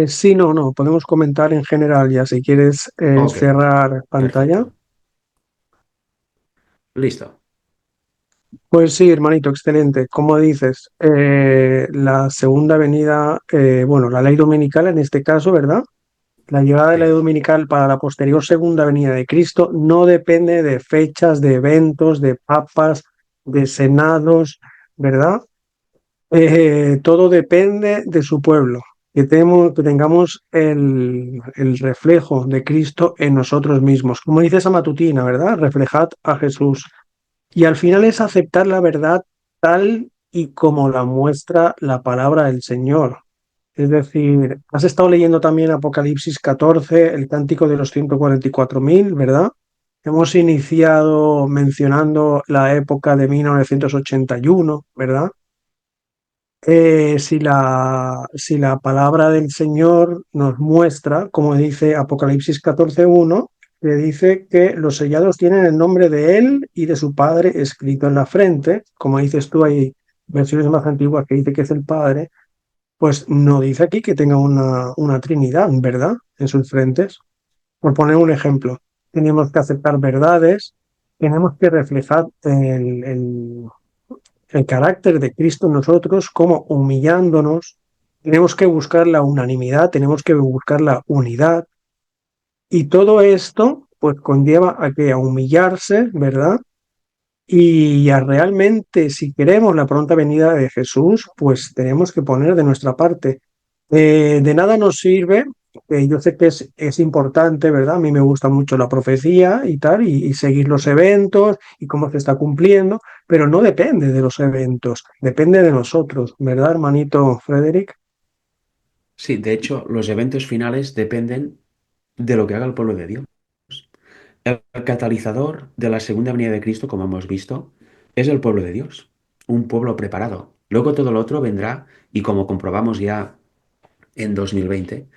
Sí, no, no, podemos comentar en general ya. Si quieres Ok, cerrar pantalla. perfecto. Listo. Pues sí, hermanito, excelente. Como dices, la segunda venida, bueno, la ley dominical en este caso, ¿verdad? La llegada de la ley Sí. dominical para la posterior segunda venida de Cristo no depende de fechas, de eventos, de papas, de senados, ¿verdad? Todo depende de su pueblo, que tengamos el reflejo de Cristo en nosotros mismos. Como dice esa matutina, ¿verdad? Reflejad a Jesús. Y al final es aceptar la verdad tal y como la muestra la palabra del Señor. Es decir, has estado leyendo también Apocalipsis 14, el cántico de los 144.000, ¿verdad? Hemos iniciado mencionando la época de 1981, ¿verdad? Si la palabra del Señor nos muestra, como dice Apocalipsis 14:1, que dice que los sellados tienen el nombre de Él y de su Padre escrito en la frente, como dices tú, hay versiones más antiguas que dice que es el Padre, pues no dice aquí que tenga una Trinidad, ¿verdad? En sus frentes. Por poner un ejemplo, tenemos que aceptar verdades, tenemos que reflejar el carácter de Cristo en nosotros, como humillándonos, tenemos que buscar la unanimidad, tenemos que buscar la unidad, y todo esto pues conlleva a que a humillarse, ¿verdad? Y a realmente, si queremos la pronta venida de Jesús, pues tenemos que poner de nuestra parte. De nada nos sirve, yo sé que es importante, ¿verdad? A mí me gusta mucho la profecía y tal, y seguir los eventos y cómo se está cumpliendo, pero no depende de los eventos, depende de nosotros, ¿verdad, hermanito Frederick? Sí, de hecho, los eventos finales dependen de lo que haga el pueblo de Dios. El catalizador de la segunda venida de Cristo, como hemos visto, es el pueblo de Dios, un pueblo preparado. Luego todo lo otro vendrá y como comprobamos ya en 2020,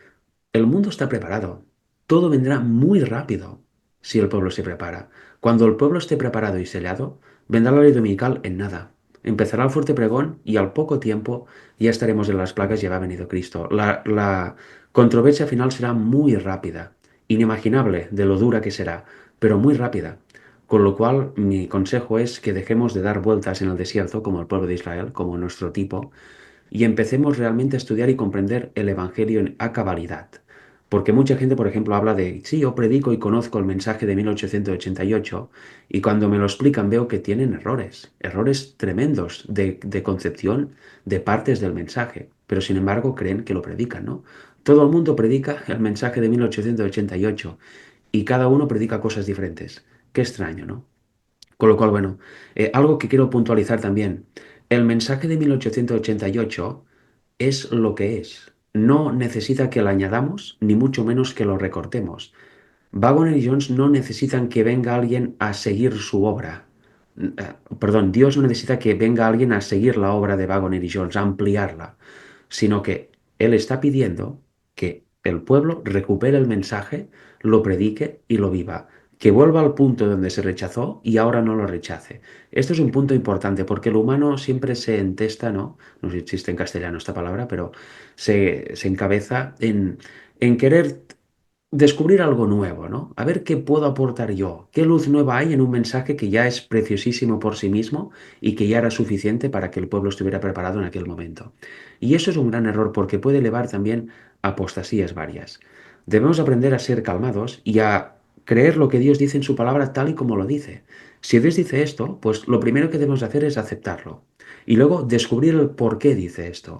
el mundo está preparado. Todo vendrá muy rápido si el pueblo se prepara. Cuando el pueblo esté preparado y sellado, vendrá la ley dominical en nada. empezará el fuerte pregón y al poco tiempo ya estaremos en las placas y habrá venido Cristo. La controversia final será muy rápida, inimaginable de lo dura que será, pero muy rápida. Con lo cual, mi consejo es que dejemos de dar vueltas en el desierto, como el pueblo de Israel, como nuestro tipo, y empecemos realmente a estudiar y comprender el Evangelio a cabalidad. Porque mucha gente, por ejemplo, habla de, sí, yo predico y conozco el mensaje de 1888 y cuando me lo explican veo que tienen errores, errores tremendos de concepción de partes del mensaje, pero sin embargo creen que lo predican, ¿no? Todo el mundo predica el mensaje de 1888 y cada uno predica cosas diferentes. Qué extraño, ¿no? Con lo cual, bueno, algo que quiero puntualizar también. El mensaje de 1888 es lo que es. No necesita que lo añadamos, ni mucho menos que lo recortemos. Wagner y Jones no necesitan que venga alguien a seguir su obra. Perdón, Dios no necesita que venga alguien a seguir la obra de Wagner y Jones, a ampliarla, sino que Él está pidiendo que el pueblo recupere el mensaje, lo predique y lo viva, que vuelva al punto donde se rechazó y ahora no lo rechace. Esto es un punto importante porque el humano siempre se entesta, ¿no? No sé si existe en castellano esta palabra, pero se encabeza en querer descubrir algo nuevo, ¿no? A ver qué puedo aportar yo, qué luz nueva hay en un mensaje que ya es preciosísimo por sí mismo y que ya era suficiente para que el pueblo estuviera preparado en aquel momento. Y eso es un gran error porque puede elevar también a apostasías varias. Debemos aprender a ser calmados y a creer lo que Dios dice en su palabra tal y como lo dice. Si Dios dice esto, pues lo primero que debemos hacer es aceptarlo y luego descubrir el por qué dice esto.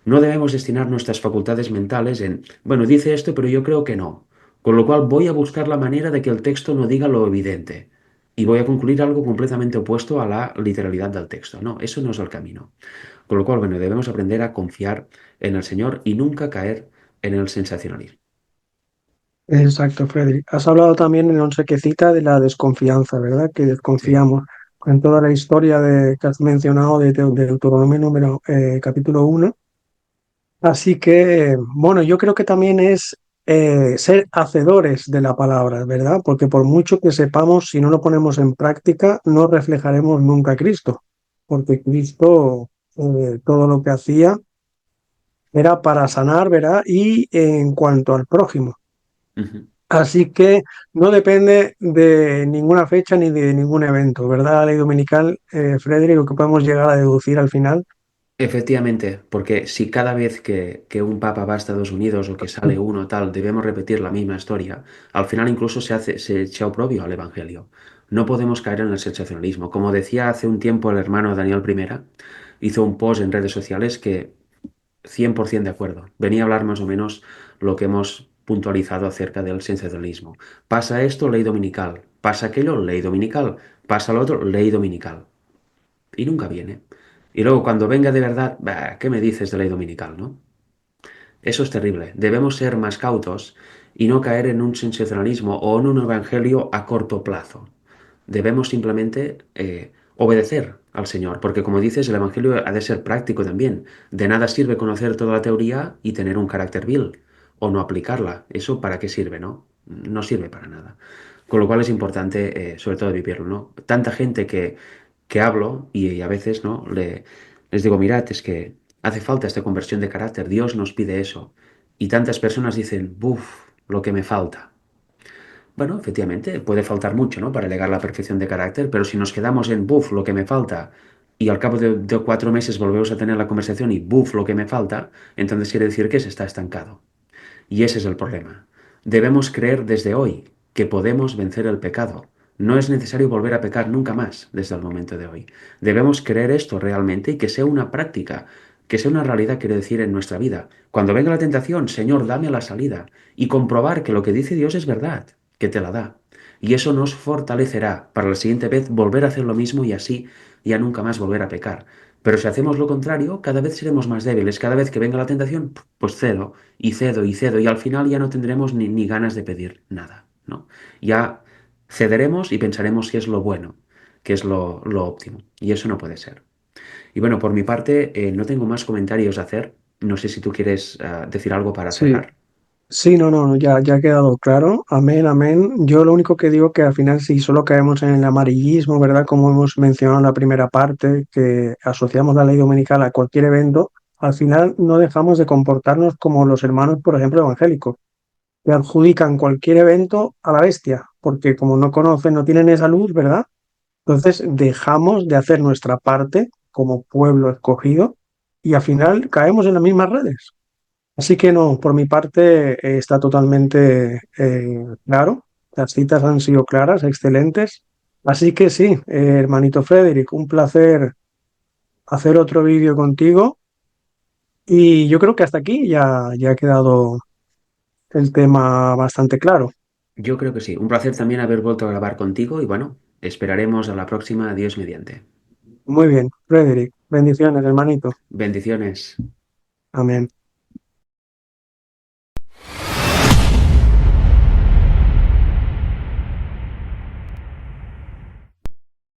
No debemos destinar nuestras facultades mentales en, bueno, dice esto, pero yo creo que no. Con lo cual voy a buscar la manera de que el texto no diga lo evidente. Y voy a concluir algo completamente opuesto a la literalidad del texto. No, eso no es el camino. Con lo cual, bueno, debemos aprender a confiar en el Señor y nunca caer en el sensacionalismo. Exacto, Frederick. Has hablado también en once que cita de la desconfianza, ¿verdad? Que Sí. desconfiamos en toda la historia que has mencionado de Deuteronomio número capítulo 1. Así que, bueno, yo creo que también es ser hacedores de la palabra, ¿verdad? Porque por mucho que sepamos, si no lo ponemos en práctica, no reflejaremos nunca a Cristo. Porque Cristo, todo lo que hacía era para sanar, ¿verdad? Y en cuanto al prójimo. Ujú. Así que no depende de ninguna fecha ni de ningún evento, ¿verdad? La ley dominical, Frederick, lo que podemos llegar a deducir al final. Efectivamente, porque si cada vez que un papa va a Estados Unidos o que sale uno tal, debemos repetir la misma historia, al final incluso se echa oprobio al Evangelio. No podemos caer en el sensacionalismo. Como decía hace un tiempo el hermano Daniel Primera, hizo un post en redes sociales que 100% de acuerdo. Venía a hablar más o menos lo que hemos puntualizado acerca del sensacionalismo. Pasa esto, ley dominical. Pasa aquello, ley dominical. Pasa lo otro, ley dominical y nunca viene. Y luego cuando venga de verdad, bah, ¿qué me dices de ley dominical, no? Eso es terrible. Debemos ser más cautos y no caer en un sensacionalismo o en un evangelio a corto plazo. Debemos simplemente obedecer al Señor, porque como dices, el evangelio ha de ser práctico también. De nada sirve conocer toda la teoría y tener un carácter vil o no aplicarla. ¿Eso para qué sirve, no? No sirve para nada. Con lo cual es importante, sobre todo, vivirlo, ¿no? Tanta gente que hablo y a veces, ¿no? Les digo, mirad, es que hace falta esta conversión de carácter, Dios nos pide eso. Y tantas personas dicen, buf, lo que me falta. Bueno, efectivamente, puede faltar mucho, ¿no? Para llegar a la perfección de carácter, pero si nos quedamos en, buf, lo que me falta, y al cabo de 4 meses volvemos a tener la conversación y, buf, lo que me falta, entonces quiere decir que se está estancado. Y ese es el problema. Debemos creer desde hoy que podemos vencer el pecado. No es necesario volver a pecar nunca más desde el momento de hoy. Debemos creer esto realmente y que sea una práctica, que sea una realidad, quiere decir, en nuestra vida. Cuando venga la tentación, Señor, dame la salida y comprobar que lo que dice Dios es verdad, que te la da. Y eso nos fortalecerá para la siguiente vez volver a hacer lo mismo y así ya nunca más volver a pecar. Pero si hacemos lo contrario, cada vez seremos más débiles. Cada vez que venga la tentación, pues cedo y cedo y cedo y al final ya no tendremos ni ganas de pedir nada, ¿no? Ya cederemos y pensaremos que es lo bueno, que es lo óptimo. Y eso no puede ser. Y bueno, por mi parte, no tengo más comentarios a hacer. No sé si tú quieres decir algo para Sí, cerrar. Sí, no, no, no, ya ha quedado claro. Amén, amén. Yo lo único que digo que al final si solo caemos en el amarillismo, ¿verdad? Como hemos mencionado en la primera parte, que asociamos la ley dominical a cualquier evento, al final no dejamos de comportarnos como los hermanos, por ejemplo, evangélicos, que adjudican cualquier evento a la bestia, porque como no conocen, no tienen esa luz, ¿verdad? Entonces dejamos de hacer nuestra parte como pueblo escogido y al final caemos en las mismas redes. Así que no, por mi parte está totalmente claro. Las citas han sido claras, excelentes. Así que sí, hermanito Frederick, un placer hacer otro vídeo contigo. Y yo creo que hasta aquí ya ha quedado el tema bastante claro. Yo creo que sí. Un placer también haber vuelto a grabar contigo y bueno, esperaremos a la próxima, Dios mediante. Muy bien, Frederick, bendiciones, hermanito. Bendiciones. Amén.